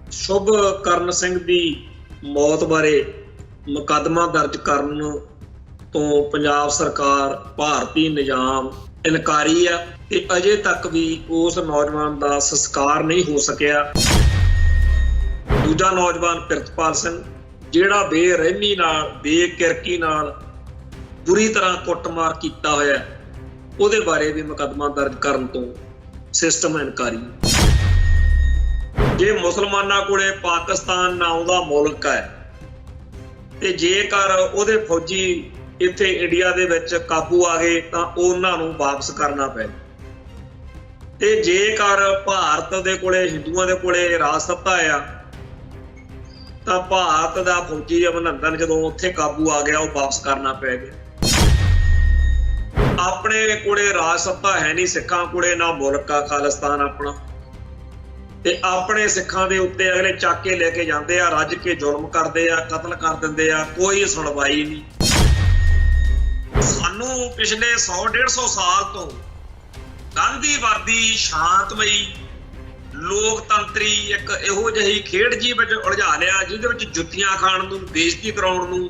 शुभकरण सिंह की मौत बारे मुकदमा दर्ज करन तो पंजाब सरकार भारतीय निजाम इनकारी है ते अजे तक भी उस नौजवान का संस्कार नहीं हो सकिया। दूजा नौजवान प्रितपाल सिंह जिहड़ा बेरहमी नाल बेकिरकी नाल बुरी तरह कुटमार किया होया उहदे बारे भी मुकदमा दर्ज करन तो सिस्टम इनकारी। जे मुसलमाना कोले पाकिस्तान नाम दा मुल्क है ते जेकर उहदे फौजी इत्थे इंडिया दे विच काबू आ गए तां उहनां नूं वापस करना पै ते जेकर भारत दे कोले हिंदुआं दे कोले राज सत्ता आ तां भारत दा फौजी अभिनंदन जदों उत्थे काबू आ गया वो वापस करना पै गया। अपने कोले राज सत्ता है नहीं, सिखां कोले ना मुल्क आ खालिस्तान अपना ते अपने सिखां दे उत्ते अगले चक के लेके जाते आ, रज के जुल्म करते आ, कतल कर दिंदे आ, कोई सुनवाई नहीं। सानू पिछले 100-150 साल तो गांधी वर्दी शांतमई लोकतंत्री एक इहो जही खेड जी विच उलझा लिया जिहदे विच जुत्तियां खाण नूं, बेइज्जती कराउण नूं,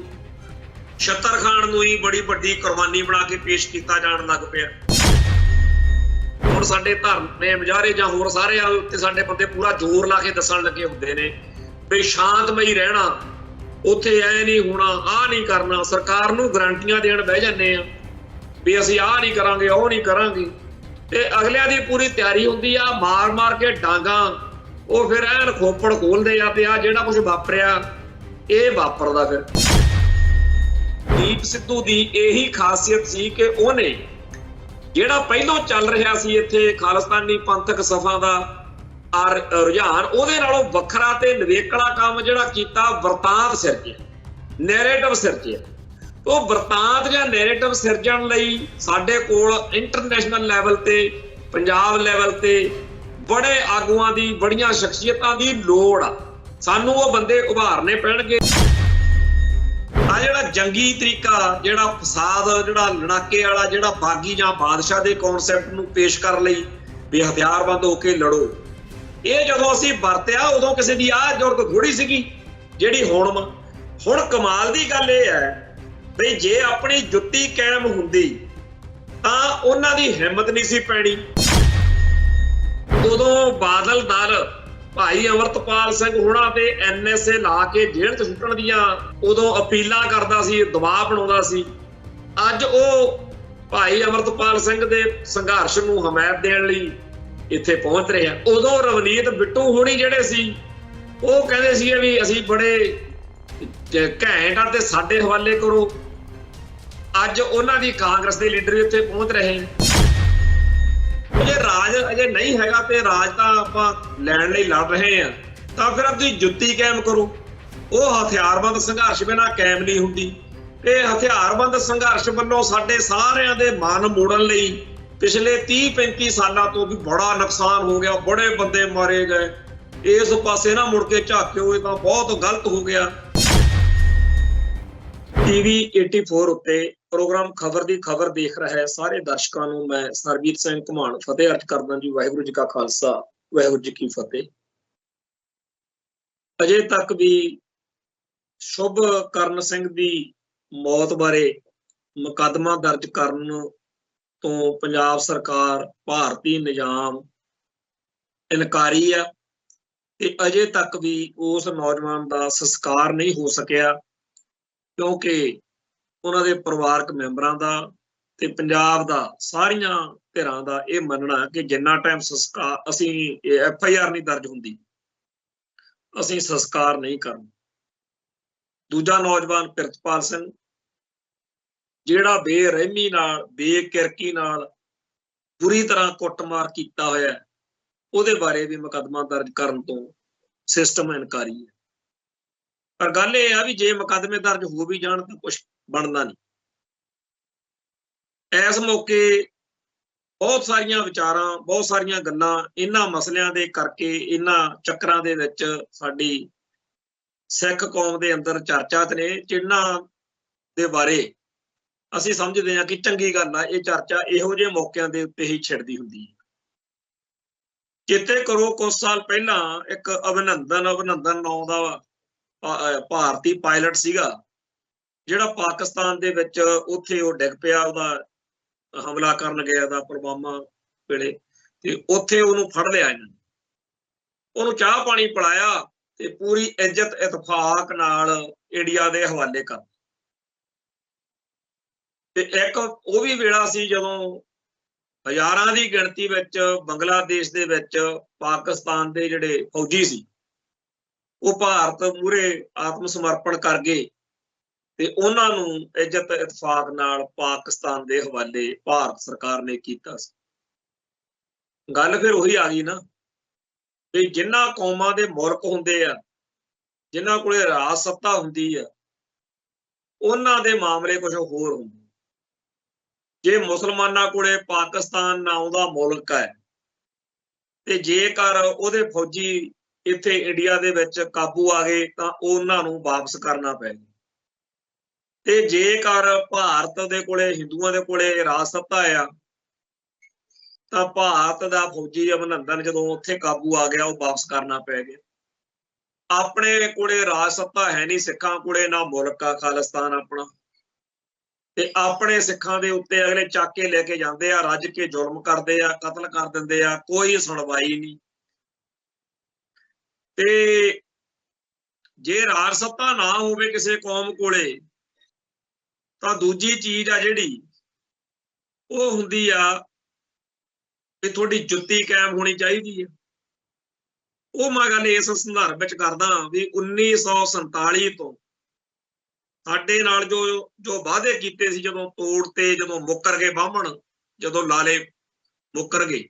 छत्तर खाण नूं ही बड़ी वड्डी कुर्बानी बना के पेश किया जाण लग पिया। हुण साडे धरने मुजाहरे जां होर सारे उत्ते साडे बंदे पूरा जोर ला के दस्सण लगे हुंदे ने भी शांतमई रहना, उत्थे ऐ नहीं होना, आ नहीं करना, सरकार नूं गारंटियां देण बह जांदे आ भी असीं आ नहीं करांगे, ओ नहीं करांगे ते अगलियां दी पूरी तैयारी हुंदी आ, मार मार के डांगा वो फिर ऐन खोपड़ खोलदे आ ते आ जिहड़ा कुछ वापरिया ये वापरदा। फिर दीप सिद्धू दी यही खासियत सी कि उहने जिहड़ा पहिलों चल रहा सी इत्थे खालिस्तानी पंथक सफा दा रुझान उहदे नालों वखरा ते नवेकला काम जिहड़ा कीता वरतांत सिरजिया, नैरेटिव सिरजिया। तो वरतांत जां नैरेटिव सिरजण लई साडे कोल इंटरनेशनल लैवल ते पंजाब लैवल ते बड़े आगूआं दी बड़ियां शख्सियतां दी लोड़ आ। सानू वो बंदे उभारने पैणगे। आ जिहड़ा जंगी तरीका जिहड़ा फसाद जिहड़ा लड़ाके वाला जिहड़ा बागी जां बादशाह दे कॉन्सैप्ट नूं पेश कर लई भी हथियारबंद होके लड़ो, ये जदों असीं वरतिया उदों किसी दी आ जरूरत थोड़ी सीगी जिहड़ी हुण कमाल दी गल इह है भी जे अपनी जुत्ती कायम हुंदी तां उहनां दी हिम्मत नहीं सी पैणी। उदों बादल दल भाई अमरतपाल सिंह हुणा ते NSA ला के जेल च सुੱਟਣ ਦੀਆਂ उदों अपीलां करदा सी, दबाਅ बनाउंदा सी। अज ਉਹ भाई अमरतपाल सिंह दे संघर्ष ਨੂੰ हमायत देण ਲਈ ਇੱਥੇ पहुंच रहे हैं। उदों रवनीत बिट्टू होणी ਜਿਹੜੇ ਸੀ ਉਹ ਕਹਿੰਦੇ ਸੀ ਵੀ ਅਸੀਂ बड़े ਘੈਂਟ ਆ ਤੇ ਸਾਡੇ हवाले करो। ਅੱਜ ਉਹਨਾਂ ਦੀ ਕਾਂਗਰਸ ਦੇ ਲੀਡਰ ਇੱਥੇ पहुंच रहे हैं। ਜੇ ਰਾਜ ਅਜੇ ਨਹੀਂ ਹੈਗਾ ਤੇ ਰਾਜ ਤਾਂ ਆਪਾਂ ਲੈਣ ਲਈ ਲੜ ਰਹੇ ਆ ਤਾਂ ਫਿਰ ਆਪਣੀ ਜੁੱਤੀ ਕਾਇਮ ਕਰੋ। ਉਹ ਹਥਿਆਰਬੰਦ ਸੰਘਰਸ਼ ਬਿਨਾਂ ਕਾਇਮ ਨਹੀਂ ਹੁੰਦੀ ਤੇ ਹਥਿਆਰਬੰਦ ਸੰਘਰਸ਼ ਵੱਲੋਂ ਸਾਡੇ ਸਾਰਿਆਂ ਦੇ ਮਨ ਮੋੜਨ ਲਈ ਪਿਛਲੇ 30-35 ਸਾਲਾਂ ਤੋਂ ਵੀ ਬੜਾ ਨੁਕਸਾਨ ਹੋ ਗਿਆ, ਬੜੇ ਬੰਦੇ ਮਾਰੇ ਗਏ। ਇਸ ਪਾਸੇ ਨਾ ਮੁੜ ਕੇ ਝਾਕਿਓ, ਇਹ ਤਾਂ ਬਹੁਤ ਗਲਤ ਹੋ ਗਿਆ। TV 84 ਉੱਤੇ प्रोग्राम खबर दी खबर देख रहा है सारे दर्शकों को मैं सरबीर सिंह घुमान फतेह अर्ज करदा जी। वाहिगुरू जी का खालसा वाहिगुरू जी की फतेह। अजे तक भी शुभकरण सिंह की मौत बारे मुकदमा दर्ज करन तो पंजाब सरकार भारतीय निजाम इनकारी है ते अजे तक भी उस नौजवान का संस्कार नहीं हो सकिया क्योंकि उन्होंने परिवारक मैंबरां दा ते पंजाब दा सारियां धिरां दा ये मनना कि जिन्ना टाइम संस्कार असीं FIR नहीं दर्ज हुंदी असीं संस्कार नहीं करना। दूजा नौजवान प्रितपाल सिंह जिहड़ा बेरहमी नाल बेकिरकी नाल बुरी तरह कुटमार किया होया उहदे बारे भी मुकदमा दर्ज करन तो सिस्टम इनकारी है। पर गल ये आ भी जे मुकदमे दर्ज हो भी जाण तां कुछ बनदा नहीं। इस मौके बहुत सारियां विचारां बहुत सारियां गल्लां इन्हां मसलियां दे करके इन्हां चक्करां दे विच साडी सिख कौम दे अंदर चर्चा च ने, जिन्हां दे बारे असीं समझदे हां कि चंगी गल आ। इह चर्चा इहो ਜਿਹੇ मौकिਆਂ ਦੇ ਉੱਤੇ ही छिड़दी हुंदी है। ਚੇਤੇ ਕਰੋ ਕੁਝ ਸਾਲ ਪਹਿਲਾਂ ਇੱਕ ਅਭਿਨੰਦਨ ਨਾਂ ਦਾ ਭਾਰਤੀ ਪਾਇਲਟ ਸੀਗਾ, ਜਿਹੜਾ ਪਾਕਿਸਤਾਨ ਦੇ ਵਿੱਚ ਉੱਥੇ ਉਹ ਡਿੱਗ ਪਿਆ, ਉਹਦਾ ਹਮਲਾ ਕਰਨ ਗਿਆ ਦਾ ਪੁਲਵਾਮਾ ਵੇਲੇ, ਤੇ ਉੱਥੇ ਉਹਨੂੰ ਫੜ ਲਿਆ ਇਹਨਾਂ ਨੇ, ਉਹਨੂੰ ਚਾਹ ਪਾਣੀ ਪਿਲਾਇਆ ਤੇ ਪੂਰੀ ਇੱਜ਼ਤ ਇਤਫਾਕ ਨਾਲ ਇੰਡੀਆ ਦੇ ਹਵਾਲੇ ਕਰ। ਤੇ ਇੱਕ ਉਹ ਵੀ ਵੇਲਾ ਸੀ ਜਦੋਂ ਹਜ਼ਾਰਾਂ ਦੀ ਗਿਣਤੀ ਵਿੱਚ ਬੰਗਲਾਦੇਸ਼ ਦੇ ਵਿੱਚ ਪਾਕਿਸਤਾਨ ਦੇ ਜਿਹੜੇ ਫੌਜੀ ਸੀ ਉਹ ਭਾਰਤ ਮੂਹਰੇ ਆਤਮ ਸਮਰਪਣ ਕਰ ਗਏ ਤੇ ਉਹਨਾਂ ਨੂੰ ਇੱਜ਼ਤ ਇਤਫਾਕ ਨਾਲ ਪਾਕਿਸਤਾਨ ਦੇ ਹਵਾਲੇ ਭਾਰਤ ਸਰਕਾਰ ਨੇ ਕੀਤਾ ਸੀ। ਗੱਲ ਫਿਰ ਉਹੀ ਆ ਗਈ ਨਾ ਵੀ ਜਿਨ੍ਹਾਂ ਕੌਮਾਂ ਦੇ ਮੁਲਕ ਹੁੰਦੇ ਆ, ਜਿਨ੍ਹਾਂ ਕੋਲੇ ਰਾਜ ਸੱਤਾ ਹੁੰਦੀ ਆ, ਉਹਨਾਂ ਦੇ ਮਾਮਲੇ ਕੁਝ ਹੋਰ ਹੁੰਦੇ। ਜੇ ਮੁਸਲਮਾਨਾਂ ਕੋਲੇ ਪਾਕਿਸਤਾਨ ਨਾਂ ਦਾ ਮੁਲਕ ਹੈ ਤੇ ਜੇਕਰ ਉਹਦੇ ਫੌਜੀ ਇੱਥੇ ਇੰਡੀਆ ਦੇ ਵਿੱਚ ਕਾਬੂ ਆ ਗਏ ਤਾਂ ਉਹਨਾਂ ਨੂੰ ਵਾਪਸ ਕਰਨਾ ਪੈ ਗਿਆ। ਤੇ ਜੇਕਰ ਭਾਰਤ ਦੇ ਕੋਲੇ, ਹਿੰਦੂਆਂ ਦੇ ਕੋਲੇ ਰਾਜ ਸੱਤਾ ਆ ਤਾਂ ਭਾਰਤ ਦਾ ਫੌਜੀ ਅਭਿਨੰਦਨ ਜਦੋਂ ਉੱਥੇ ਕਾਬੂ ਆ ਗਿਆ ਉਹ ਵਾਪਸ ਕਰਨਾ ਪੈ ਗਿਆ। ਆਪਣੇ ਕੋਲੇ ਰਾਜ ਸੱਤਾ ਹੈ ਨਹੀਂ, ਸਿੱਖਾਂ ਕੋਲੇ ਨਾ ਮੁਲਕ ਆ ਖਾਲਿਸਤਾਨ ਆਪਣਾ, ਤੇ ਆਪਣੇ ਸਿੱਖਾਂ ਦੇ ਉੱਤੇ ਅਗਲੇ ਚੱਕ ਕੇ ਲੈ ਕੇ ਜਾਂਦੇ ਆ, ਰੱਜ ਕੇ ਜ਼ੁਲਮ ਕਰਦੇ ਆ, ਕਤਲ ਕਰ ਦਿੰਦੇ ਆ, ਕੋਈ ਸੁਣਵਾਈ ਨਹੀਂ। ਤੇ ਜੇ ਰਾਜ ਸੱਤਾ ਨਾ ਹੋਵੇ ਕਿਸੇ ਕੌਮ ਕੋਲੇ ਤਾਂ ਦੂਜੀ ਚੀਜ਼ ਆ ਜਿਹੜੀ ਉਹ ਹੁੰਦੀ ਆ ਵੀ ਤੁਹਾਡੀ ਜੁੱਤੀ ਕਾਇਮ ਹੋਣੀ ਚਾਹੀਦੀ ਹੈ। ਉਹ ਮੈਂ ਗੱਲ ਇਸ ਸੰਦਰਭ ਵਿੱਚ ਕਰਦਾ ਵੀ 1947 ਤੋਂ ਸਾਡੇ ਨਾਲ ਜੋ ਵਾਅਦੇ ਕੀਤੇ ਸੀ ਜਦੋਂ ਤੋੜ ਤੇ, ਜਦੋਂ ਮੁੱਕਰ ਗਏ ਬਾਹਮਣ, ਜਦੋਂ ਲਾਲੇ ਮੁੱਕਰ ਗਏ,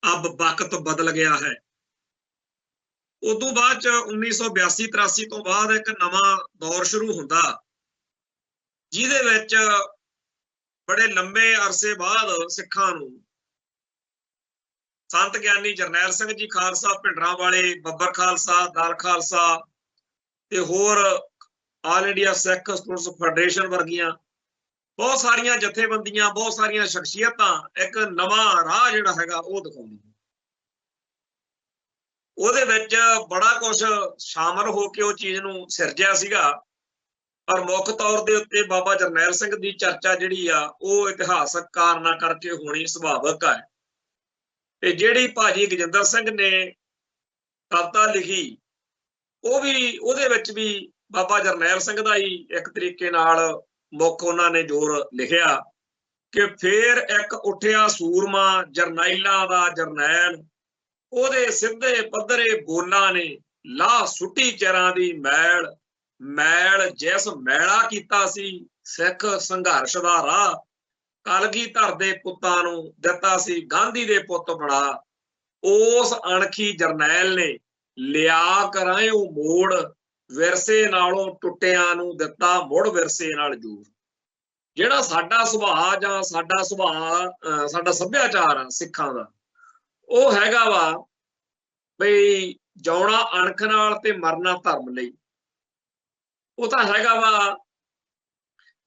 ਅਬ ਵਕਤ ਬਦਲ ਗਿਆ ਹੈ। ਉਦੋਂ ਬਾਅਦ ਚ 1982-83 ਤੋਂ ਬਾਅਦ ਇੱਕ ਨਵਾਂ ਦੌਰ ਸ਼ੁਰੂ ਹੁੰਦਾ ਜਿਹਦੇ ਵਿੱਚ ਬੜੇ ਲੰਬੇ ਅਰਸੇ ਬਾਅਦ ਸਿੱਖਾਂ ਨੂੰ ਸੰਤ ਗਿਆਨੀ ਜਰਨੈਲ ਸਿੰਘ ਜੀ ਖਾਲਸਾ ਭਿੰਡਰਾਂ ਵਾਲੇ, ਬੱਬਰ ਖਾਲਸਾ, ਦਲ ਖਾਲਸਾ ਤੇ ਹੋਰ ਆਲ ਇੰਡੀਆ ਸਿੱਖ ਸਟੂਡੈਂਟਸ ਫੈਡਰੇਸ਼ਨ ਵਰਗੀਆਂ ਬਹੁਤ ਸਾਰੀਆਂ ਜਥੇਬੰਦੀਆਂ, ਬਹੁਤ ਸਾਰੀਆਂ ਸ਼ਖਸੀਅਤਾਂ ਇੱਕ ਨਵਾਂ ਰਾਹ ਜਿਹੜਾ ਹੈਗਾ ਉਹ ਦਿਖਾਉਂਦੀਆਂ। ਉਹਦੇ ਵਿੱਚ ਬੜਾ ਕੁਝ ਸ਼ਾਮਲ ਹੋ ਕੇ ਉਹ ਚੀਜ਼ ਨੂੰ ਸਿਰਜਿਆ ਸੀਗਾ, ਪਰ ਮੁੱਖ ਤੌਰ ਦੇ ਉੱਤੇ ਬਾਬਾ ਜਰਨੈਲ ਸਿੰਘ ਦੀ ਚਰਚਾ ਜਿਹੜੀ ਆ ਉਹ ਇਤਿਹਾਸਕ ਕਾਰਨਾਂ ਕਰਕੇ ਹੋਣੀ ਸੁਭਾਵਿਕ ਹੈ। ਤੇ ਜਿਹੜੀ ਭਾਜੀ ਗਜਿੰਦਰ ਸਿੰਘ ਨੇ ਕਵਿਤਾ ਲਿਖੀ ਉਹ ਵੀ, ਉਹਦੇ ਵਿੱਚ ਵੀ ਬਾਬਾ ਜਰਨੈਲ ਸਿੰਘ ਦਾ ਹੀ ਇੱਕ ਤਰੀਕੇ ਨਾਲ ਮੁੱਖ ਉਹਨਾਂ ਨੇ ਜ਼ੋਰ ਲਿਖਿਆ ਕਿ ਫੇਰ ਇੱਕ ਉੱਠਿਆ ਸੂਰਮਾ ਜਰਨੈਲਾਂ ਦਾ ਜਰਨੈਲ, ਉਹਦੇ ਸਿੱਧੇ ਪੱਧਰੇ ਬੋਲਾਂ ਨੇ ਲਾਹ ਸੁੱਟੀ ਚਿਰਾਂ ਦੀ ਮੈਲ, ਮੈਲ ਜਿਸ ਮੈਲਾ ਕੀਤਾ ਸੀ ਸਿੱਖ ਸੰਘਰਸ਼ ਦਾ ਰਾਹ, ਕਲਗੀਧਰ ਦੇ ਪੁੱਤਾਂ ਨੂੰ ਦਿੱਤਾ ਸੀ ਗਾਂਧੀ ਦੇ ਪੁੱਤ ਬਣਾ, ਉਸ ਅਣਖੀ ਜਰਨੈਲ ਨੇ ਲਿਆ ਕਰਾਇਓ ਮੋੜ, ਵਿਰਸੇ ਨਾਲੋਂ ਟੁੱਟਿਆਂ ਨੂੰ ਦਿੱਤਾ ਮੁੜ ਵਿਰਸੇ ਨਾਲ ਜੋੜ। ਜਿਹੜਾ ਸਾਡਾ ਸੁਭਾਅ ਜਾਂ ਸਾਡਾ ਸੱਭਿਆਚਾਰ ਆ ਸਿੱਖਾਂ ਦਾ, ਉਹ ਹੈਗਾ ਵਾ ਬਈ ਜਿਉਣਾ ਅਣਖ ਨਾਲ ਤੇ ਮਰਨਾ ਧਰਮ ਲਈ। ਉਹ ਤਾਂ ਹੈਗਾ ਵਾ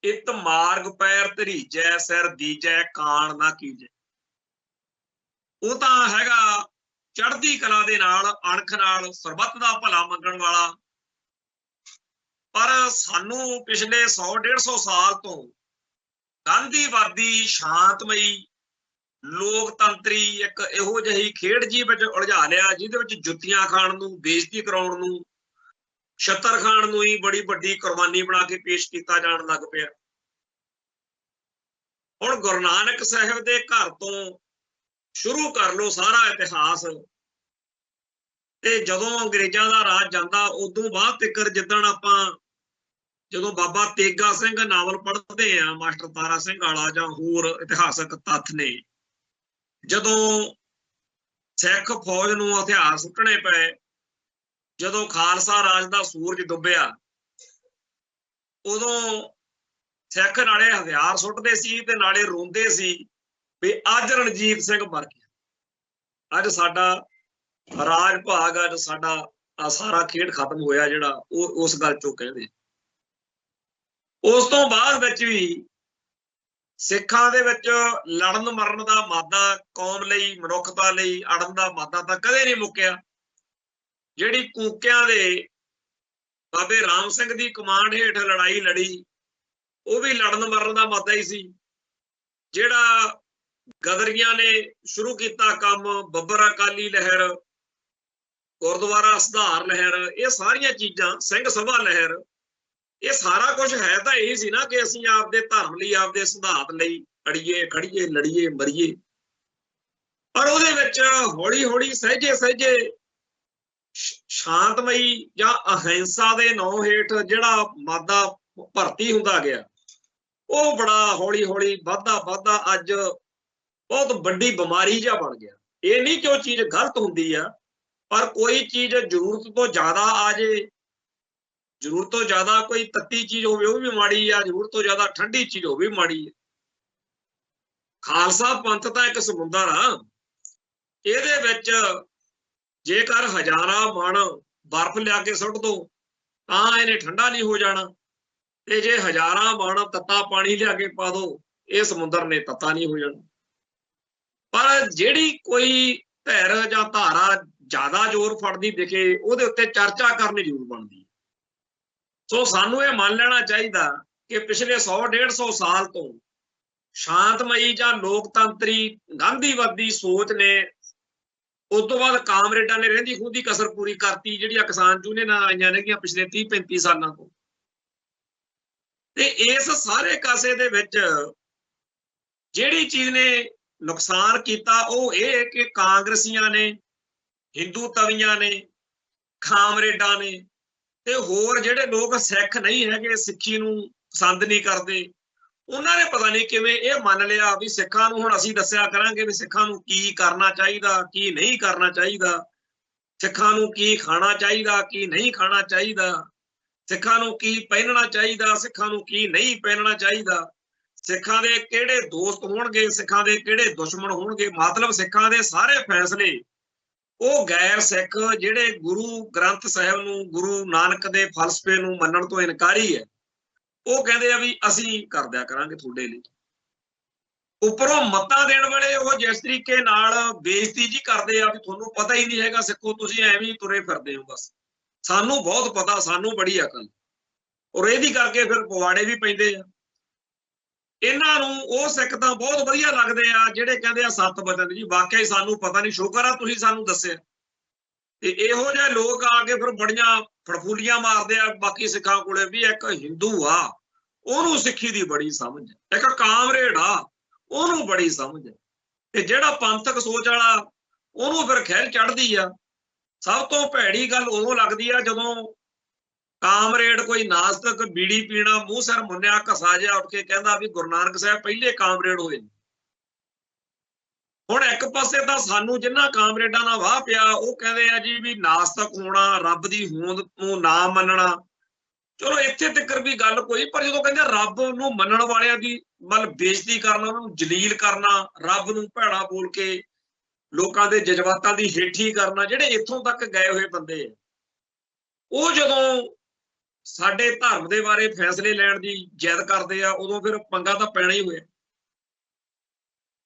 ਇਤ ਮਾਰਗ ਪੈਰ ਧਰੀਜੈ ਸਿਰ ਦੀਜੈ ਕਾਣ ਨਾ ਕੀਜੈ। ਉਹ ਤਾਂ ਹੈਗਾ ਚੜ੍ਹਦੀ ਕਲਾ ਦੇ ਨਾਲ, ਅਣਖ ਨਾਲ, ਸਰਬੱਤ ਦਾ ਭਲਾ ਮੰਗਣ ਵਾਲਾ। ਪਰ ਸਾਨੂੰ ਪਿਛਲੇ 100-150 ਸਾਲ ਤੋਂ ਗਾਂਧੀਵਾਦੀ ਸ਼ਾਂਤਮਈ ਲੋਕਤੰਤਰੀ ਇੱਕ ਇਹੋ ਜਿਹੀ ਖੇਡ ਜੀ ਵਿੱਚ ਉਲਝਾ ਲਿਆ ਜਿਹਦੇ ਵਿੱਚ ਜੁੱਤੀਆਂ ਖਾਣ ਨੂੰ, ਬੇਇੱਜ਼ਤੀ ਕਰਾਉਣ ਨੂੰ, ਛੱਤਰ ਖਾਣ ਨੂੰ ਹੀ ਬੜੀ ਵੱਡੀ ਕੁਰਬਾਨੀ ਬਣਾ ਕੇ ਪੇਸ਼ ਕੀਤਾ ਜਾਣ ਲੱਗ ਪਿਆ। ਹੁਣ ਗੁਰੂ ਨਾਨਕ ਸਾਹਿਬ ਦੇ ਘਰ ਤੋਂ ਸ਼ੁਰੂ ਕਰ ਲਓ ਸਾਰਾ ਇਤਿਹਾਸ, ਤੇ ਜਦੋਂ ਅੰਗਰੇਜ਼ਾਂ ਦਾ ਰਾਜ ਜਾਂਦਾ ਉਦੋਂ ਬਾਅਦ ਤੱਕ ਜਦੋਂ ਬਾਬਾ ਤੇਗਾ ਸਿੰਘ ਨਾਵਲ ਪੜ੍ਹਦੇ ਆ, ਮਾਸਟਰ ਤਾਰਾ ਸਿੰਘ ਵਾਲਾ ਜਾਂ ਹੋਰ ਇਤਿਹਾਸਕ ਤੱਥ ਨੇ, ਜਦੋਂ ਸਿੱਖ ਫੌਜ ਨੂੰ ਹਥਿਆਰ ਸੁੱਟਣੇ ਪਏ, ਜਦੋਂ ਖਾਲਸਾ ਰਾਜ ਦਾ ਸੂਰਜ ਡੁੱਬਿਆ, ਉਦੋਂ ਸਿੱਖ ਨਾਲੇ ਹਥਿਆਰ ਸੁੱਟਦੇ ਸੀ ਤੇ ਨਾਲੇ ਰੋਂਦੇ ਸੀ ਵੀ ਅੱਜ ਰਣਜੀਤ ਸਿੰਘ ਮਰ ਗਿਆ, ਅੱਜ ਸਾਡਾ ਰਾਜ ਭਾਗ, ਅੱਜ ਸਾਡਾ ਸਾਰਾ ਖੇਡ ਖਤਮ ਹੋਇਆ, ਜਿਹੜਾ ਉਹ ਉਸ ਗੱਲ ਚੋਂ ਕਹਿੰਦੇ। ਉਸ ਤੋਂ ਬਾਅਦ ਵਿੱਚ ਵੀ ਸਿੱਖਾਂ ਦੇ ਵਿੱਚ ਲੜਨ ਮਰਨ ਦਾ ਮਾਦਾ, ਕੌਮ ਲਈ, ਮਨੁੱਖਤਾ ਲਈ ਅੜਨ ਦਾ ਮਾਦਾ ਤਾਂ ਕਦੇ ਨਹੀਂ ਮੁੱਕਿਆ। ਜਿਹੜੀ ਕੂਕਿਆਂ ਦੇ ਬਾਬੇ ਰਾਮ ਸਿੰਘ ਦੀ ਕਮਾਂਡ ਹੇਠ ਲੜਾਈ ਲੜੀ, ਉਹ ਵੀ ਲੜਨ ਮਰਨ ਦਾ ਮਾਦਾ ਹੀ ਸੀ। ਜਿਹੜਾ ਗਦਰੀਆਂ ਨੇ ਸ਼ੁਰੂ ਕੀਤਾ ਕੰਮ, ਬੱਬਰ ਅਕਾਲੀ ਲਹਿਰ, ਗੁਰਦੁਆਰਾ ਸੁਧਾਰ ਲਹਿਰ, ਇਹ ਸਾਰੀਆਂ ਚੀਜ਼ਾਂ, ਸਿੰਘ ਸਭਾ ਲਹਿਰ, ਇਹ ਸਾਰਾ ਕੁਝ ਹੈ ਤਾਂ ਇਹੀ ਸੀ ਨਾ ਕਿ ਅਸੀਂ ਆਪਦੇ ਧਰਮ ਲਈ, ਆਪਦੇ ਸਿਧਾਂਤ ਲਈ ਅੜੀਏ, ਖੜੀਏ, ਲੜੀਏ, ਮਰੀਏ। ਪਰ ਉਹਦੇ ਵਿੱਚ ਹੌਲੀ ਹੌਲੀ ਸਹਿਜੇ ਸਹਿਜੇ ਸ਼ਾਂਤਮਈ ਜਾਂ ਅਹਿੰਸਾ ਦੇ ਨਾਂ ਹੇਠ ਜਿਹੜਾ ਮਾਦਾ ਭਰਤੀ ਹੁੰਦਾ ਗਿਆ, ਉਹ ਬੜਾ ਹੌਲੀ ਹੌਲੀ ਵੱਧਦਾ ਅੱਜ ਬਹੁਤ ਵੱਡੀ ਬਿਮਾਰੀ ਜਿਹਾ ਬਣ ਗਿਆ। ਇਹ ਨਹੀਂ ਕਿ ਉਹ ਚੀਜ਼ ਗਲਤ ਹੁੰਦੀ ਆ, ਪਰ ਕੋਈ ਚੀਜ਼ ਜ਼ਰੂਰਤ ਤੋਂ ਜ਼ਿਆਦਾ ਆ ਜੇ, ਜ਼ਰੂਰਤ ਤੋਂ ਜ਼ਿਆਦਾ ਕੋਈ ਤੱਤੀ ਚੀਜ਼ ਹੋਵੇ ਉਹ ਵੀ ਮਾੜੀ ਆ, ਜ਼ਰੂਰਤ ਤੋਂ ਜ਼ਿਆਦਾ ਠੰਡੀ ਚੀਜ਼ ਹੋਵੇ ਮਾੜੀ ਆ। ਖਾਲਸਾ ਪੰਥ ਤਾਂ ਇੱਕ ਸਮੁੰਦਰ ਆ, ਇਹਦੇ ਵਿੱਚ ਜੇਕਰ ਹਜ਼ਾਰਾਂ ਮਣ ਬਰਫ਼ ਲਿਆ ਕੇ ਸੁੱਟ ਦੋ ਤਾਂ ਇਹਨੇ ਠੰਡਾ ਨਹੀਂ ਹੋ ਜਾਣਾ, ਤੇ ਜੇ ਹਜ਼ਾਰਾਂ ਮਣ ਤੱਤਾ ਪਾਣੀ ਲਿਆ ਕੇ ਪਾ ਦੋ, ਇਹ ਸਮੁੰਦਰ ਨੇ ਤੱਤਾ ਨਹੀਂ ਹੋ ਜਾਣਾ। ਪਰ ਜਿਹੜੀ ਕੋਈ ਧਿਰ ਜਾਂ ਧਾਰਾ ਜ਼ਿਆਦਾ ਜ਼ੋਰ ਫੜਦੀ ਦਿਖੇ, ਉਹਦੇ ਉੱਤੇ ਚਰਚਾ ਕਰਨੀ ਜ਼ਰੂਰ ਬਣਦੀ। ਸੋ ਸਾਨੂੰ ਇਹ ਮੰਨ ਲੈਣਾ ਚਾਹੀਦਾ ਕਿ ਪਿਛਲੇ 100-150 ਸਾਲ ਤੋਂ ਸ਼ਾਂਤਮਈ ਜਾਂ ਲੋਕਤੰਤਰੀ ਗਾਂਧੀਵਾਦੀ ਸੋਚ ਨੇ, ਉਸ ਤੋਂ ਬਾਅਦ ਕਾਮਰੇਡਾਂ ਨੇ ਰਹਿੰਦੀ ਖੂੰਹਦੀ ਕਸਰ ਪੂਰੀ ਕਰਤੀ, ਜਿਹੜੀਆਂ ਕਿਸਾਨ ਯੂਨੀਅਨਾਂ ਆਈਆਂ ਨੇਗੀਆਂ ਪਿਛਲੇ 30-35 ਸਾਲਾਂ ਤੋਂ। ਤੇ ਇਸ ਸਾਰੇ ਕਾਸੇ ਦੇ ਵਿੱਚ ਜਿਹੜੀ ਚੀਜ਼ ਨੇ ਨੁਕਸਾਨ ਕੀਤਾ ਉਹ ਇਹ ਕਿ ਕਾਂਗਰਸੀਆਂ ਨੇ, ਹਿੰਦੂ ਤਵੀਆਂ ਨੇ, ਕਾਮਰੇਡਾਂ ਨੇ ਤੇ ਹੋਰ ਜਿਹੜੇ ਲੋਕ ਸਿੱਖ ਨਹੀਂ ਹੈਗੇ, ਸਿੱਖੀ ਨੂੰ ਪਸੰਦ ਨਹੀਂ ਕਰਦੇ, ਉਹਨਾਂ ਨੇ ਪਤਾ ਨਹੀਂ ਕਿਵੇਂ ਇਹ ਮੰਨ ਲਿਆ ਵੀ ਸਿੱਖਾਂ ਨੂੰ ਹੁਣ ਅਸੀਂ ਦੱਸਿਆ ਕਰਾਂਗੇ ਵੀ ਸਿੱਖਾਂ ਨੂੰ ਕੀ ਕਰਨਾ ਚਾਹੀਦਾ, ਕੀ ਨਹੀਂ ਕਰਨਾ ਚਾਹੀਦਾ, ਸਿੱਖਾਂ ਨੂੰ ਕੀ ਖਾਣਾ ਚਾਹੀਦਾ, ਕੀ ਨਹੀਂ ਖਾਣਾ ਚਾਹੀਦਾ, ਸਿੱਖਾਂ ਨੂੰ ਕੀ ਪਹਿਨਣਾ ਚਾਹੀਦਾ, ਸਿੱਖਾਂ ਨੂੰ ਕੀ ਨਹੀਂ ਪਹਿਨਣਾ ਚਾਹੀਦਾ, ਸਿੱਖਾਂ ਦੇ ਕਿਹੜੇ ਦੋਸਤ ਹੋਣਗੇ, ਸਿੱਖਾਂ ਦੇ ਕਿਹੜੇ ਦੁਸ਼ਮਣ ਹੋਣਗੇ। ਮਤਲਬ ਸਿੱਖਾਂ ਦੇ ਸਾਰੇ ਫੈਸਲੇ ਉਹ ਗੈਰ ਸਿੱਖ ਜਿਹੜੇ ਗੁਰੂ ਗ੍ਰੰਥ ਸਾਹਿਬ ਨੂੰ, ਗੁਰੂ ਨਾਨਕ ਦੇ ਫਲਸਫੇ ਨੂੰ ਮੰਨਣ ਤੋਂ ਇਨਕਾਰੀ ਹੈ, ਉਹ ਕਹਿੰਦੇ ਆ ਵੀ ਅਸੀਂ ਕਰਦਿਆ ਕਰਾਂਗੇ ਤੁਹਾਡੇ ਲਈ। ਉੱਪਰੋਂ ਮੱਤਾਂ ਦੇਣ ਵੇਲੇ ਉਹ ਜਿਸ ਤਰੀਕੇ ਨਾਲ ਬੇਇੱਜ਼ਤੀ ਜੀ ਕਰਦੇ ਆ ਵੀ ਤੁਹਾਨੂੰ ਪਤਾ ਹੀ ਨਹੀਂ ਹੈਗਾ ਸਿੱਖੋ, ਤੁਸੀਂ ਐਵੇਂ ਹੀ ਤੁਰੇ ਫਿਰਦੇ ਹੋ, ਬਸ ਸਾਨੂੰ ਬਹੁਤ ਪਤਾ, ਸਾਨੂੰ ਬੜੀ ਅਕਲ। ਔਰ ਇਹਦੀ ਕਰਕੇ ਫਿਰ ਪਵਾੜੇ ਵੀ ਪੈਂਦੇ ਆ। ਇਹਨਾਂ ਨੂੰ ਉਹ ਸਿੱਖ ਤਾਂ ਬਹੁਤ ਵਧੀਆ ਲੱਗਦੇ ਆ ਜਿਹੜੇ ਕਹਿੰਦੇ ਆ ਸੱਤ ਬਚਨ ਜੀ, ਵਾਕਿਆ ਸਾਨੂੰ ਪਤਾ ਨਹੀਂ, ਸ਼ੁਕਰ ਆ ਤੁਸੀਂ ਸਾਨੂੰ ਦੱਸਿਆ। ਤੇ ਇਹੋ ਜਿਹੇ ਲੋਕ ਆ ਕੇ ਫਿਰ ਬੜੀਆਂ ਫੜਫੂਲੀਆਂ ਮਾਰਦੇ ਆ ਬਾਕੀ ਸਿੱਖਾਂ ਕੋਲੇ ਵੀ ਇੱਕ ਹਿੰਦੂ ਆ ਉਹਨੂੰ ਸਿੱਖੀ ਦੀ ਬੜੀ ਸਮਝ ਹੈ, ਇੱਕ ਕਾਮਰੇਡ ਆ ਉਹਨੂੰ ਬੜੀ ਸਮਝ ਹੈ, ਤੇ ਜਿਹੜਾ ਪੰਥਕ ਸੋਚ ਵਾਲਾ ਉਹਨੂੰ ਫਿਰ ਖੈਰ ਚੜ੍ਹਦੀ ਆ। ਸਭ ਤੋਂ ਭੈੜੀ ਗੱਲ ਉਦੋਂ ਲੱਗਦੀ ਆ ਜਦੋਂ ਕਾਮਰੇਡ ਕੋਈ ਨਾਸਤਕ ਬੀੜੀ ਪੀਣਾ ਮੂੰਹ ਸਿਰ ਮੁੰਨਿਆ ਘਸਾ ਜਿਹਾ ਉੱਠ ਕੇ ਕਹਿੰਦਾ ਵੀ ਗੁਰੂ ਨਾਨਕ ਸਾਹਿਬ ਪਹਿਲੇ ਕਾਮਰੇਡ ਹੋਏ। ਹੁਣ ਇੱਕ ਪਾਸੇ ਤਾਂ ਸਾਨੂੰ ਜਿਨ੍ਹਾਂ ਕਾਮਰੇਡਾਂ ਨਾਲ ਵਾਹ ਪਿਆ ਉਹ ਕਹਿੰਦੇ ਆ ਜੀ ਵੀ ਨਾਸਤਕ ਹੋਣਾ, ਰੱਬ ਦੀ ਹੋਂਦ ਨੂੰ ਨਾ ਮੰਨਣਾ, ਚਲੋ ਇੱਥੇ ਤੱਕ ਵੀ ਗੱਲ ਕੋਈ। ਪਰ ਜਦੋਂ ਕਹਿੰਦੇ ਰੱਬ ਨੂੰ ਮੰਨਣ ਵਾਲਿਆਂ ਦੀ ਮਤਲਬ ਬੇਇੱਜ਼ਤੀ ਕਰਨਾ, ਉਹਨਾਂ ਨੂੰ ਜਲੀਲ ਕਰਨਾ, ਰੱਬ ਨੂੰ ਭੈੜਾ ਬੋਲ ਕੇ ਲੋਕਾਂ ਦੇ ਜਜ਼ਬਾਤਾਂ ਦੀ ਹੇਠੀ ਕਰਨਾ, ਜਿਹੜੇ ਇੱਥੋਂ ਤੱਕ ਗਏ ਹੋਏ ਬੰਦੇ ਉਹ ਜਦੋਂ ਸਾਡੇ ਧਰਮ ਦੇ ਬਾਰੇ ਫੈਸਲੇ ਲੈਣ ਦੀ ਜਿੱਦ ਕਰਦੇ ਆ ਉਦੋਂ ਫਿਰ ਪੰਗਾ ਤਾਂ ਪੈਣਾ ਹੀ ਹੋਇਆ।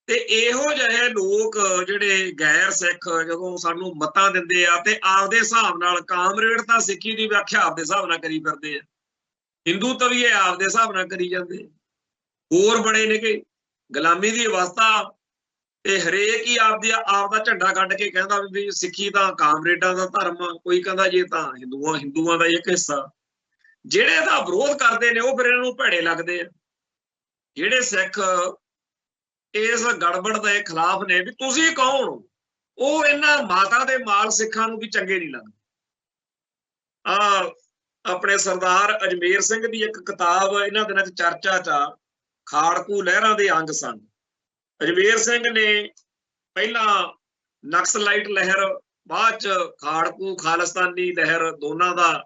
ਤੇ ਇਹੋ ਜਿਹੇ ਲੋਕ ਜਿਹੜੇ ਗੈਰ ਸਿੱਖ ਜਦੋਂ ਸਾਨੂੰ ਮਤਾਂ ਦਿੰਦੇ ਆ ਤੇ ਆਪਦੇ ਹਿਸਾਬ ਨਾਲ, ਕਾਮਰੇਡ ਤਾਂ ਸਿੱਖੀ ਦੀ ਵਿਆਖਿਆ ਆਪਦੇ ਹਿਸਾਬ ਨਾਲ ਕਰੀ ਫਿਰਦੇ ਆ, ਹਿੰਦੂ ਤਵੀਏ ਆਪਦੇ ਹਿਸਾਬ ਨਾਲ ਕਰੀ ਜਾਂਦੇ, ਹੋਰ ਬੜੇ ਨੇ ਕਿ ਗੁਲਾਮੀ ਦੀ ਅਵਸਥਾ, ਤੇ ਹਰੇਕ ਹੀ ਆਪਦਾ ਝੰਡਾ ਕੱਢ ਕੇ ਕਹਿੰਦਾ ਵੀ ਸਿੱਖੀ ਤਾਂ ਕਾਮਰੇਡਾਂ ਦਾ ਧਰਮ ਆ, ਕੋਈ ਕਹਿੰਦਾ ਜੇ ਤਾਂ ਹਿੰਦੂਆਂ ਦਾ ਇੱਕ ਹਿੱਸਾ। ਜਿਹੜੇ ਇਹਦਾ ਵਿਰੋਧ ਕਰਦੇ ਨੇ ਉਹ ਫਿਰ ਇਹਨਾਂ ਨੂੰ ਭੈੜੇ ਲੱਗਦੇ ਆ। ਜਿਹੜੇ ਸਿੱਖ ਇਸ ਗੜਬੜ ਦੇ ਖਿਲਾਫ ਨੇ ਵੀ ਤੁਸੀਂ ਕੌਣ ਹੋ, ਉਹ ਇਹਨਾਂ ਮਾਤਾ ਦੇ ਮਾਲ ਸਿੱਖਾਂ ਨੂੰ ਵੀ ਚੰਗੇ ਨਹੀਂ ਲੱਗਦੇ। ਆਪਣੇ ਸਰਦਾਰ ਅਜਮੇਰ ਸਿੰਘ ਦੀ ਇੱਕ ਕਿਤਾਬ ਇਹਨਾਂ ਦਿਨਾਂ 'ਚ ਚਰਚਾ 'ਚ ਆ, ਖਾੜਕੂ ਲਹਿਰਾਂ ਦੇ ਅੰਗ ਸੰਗ। ਅਜਮੇਰ ਸਿੰਘ ਨੇ ਪਹਿਲਾਂ ਨਕਸਲਾਈਟ ਲਹਿਰ, ਬਾਅਦ 'ਚ ਖਾੜਕੂ ਖਾਲਿਸਤਾਨੀ ਲਹਿਰ, ਦੋਨਾਂ ਦਾ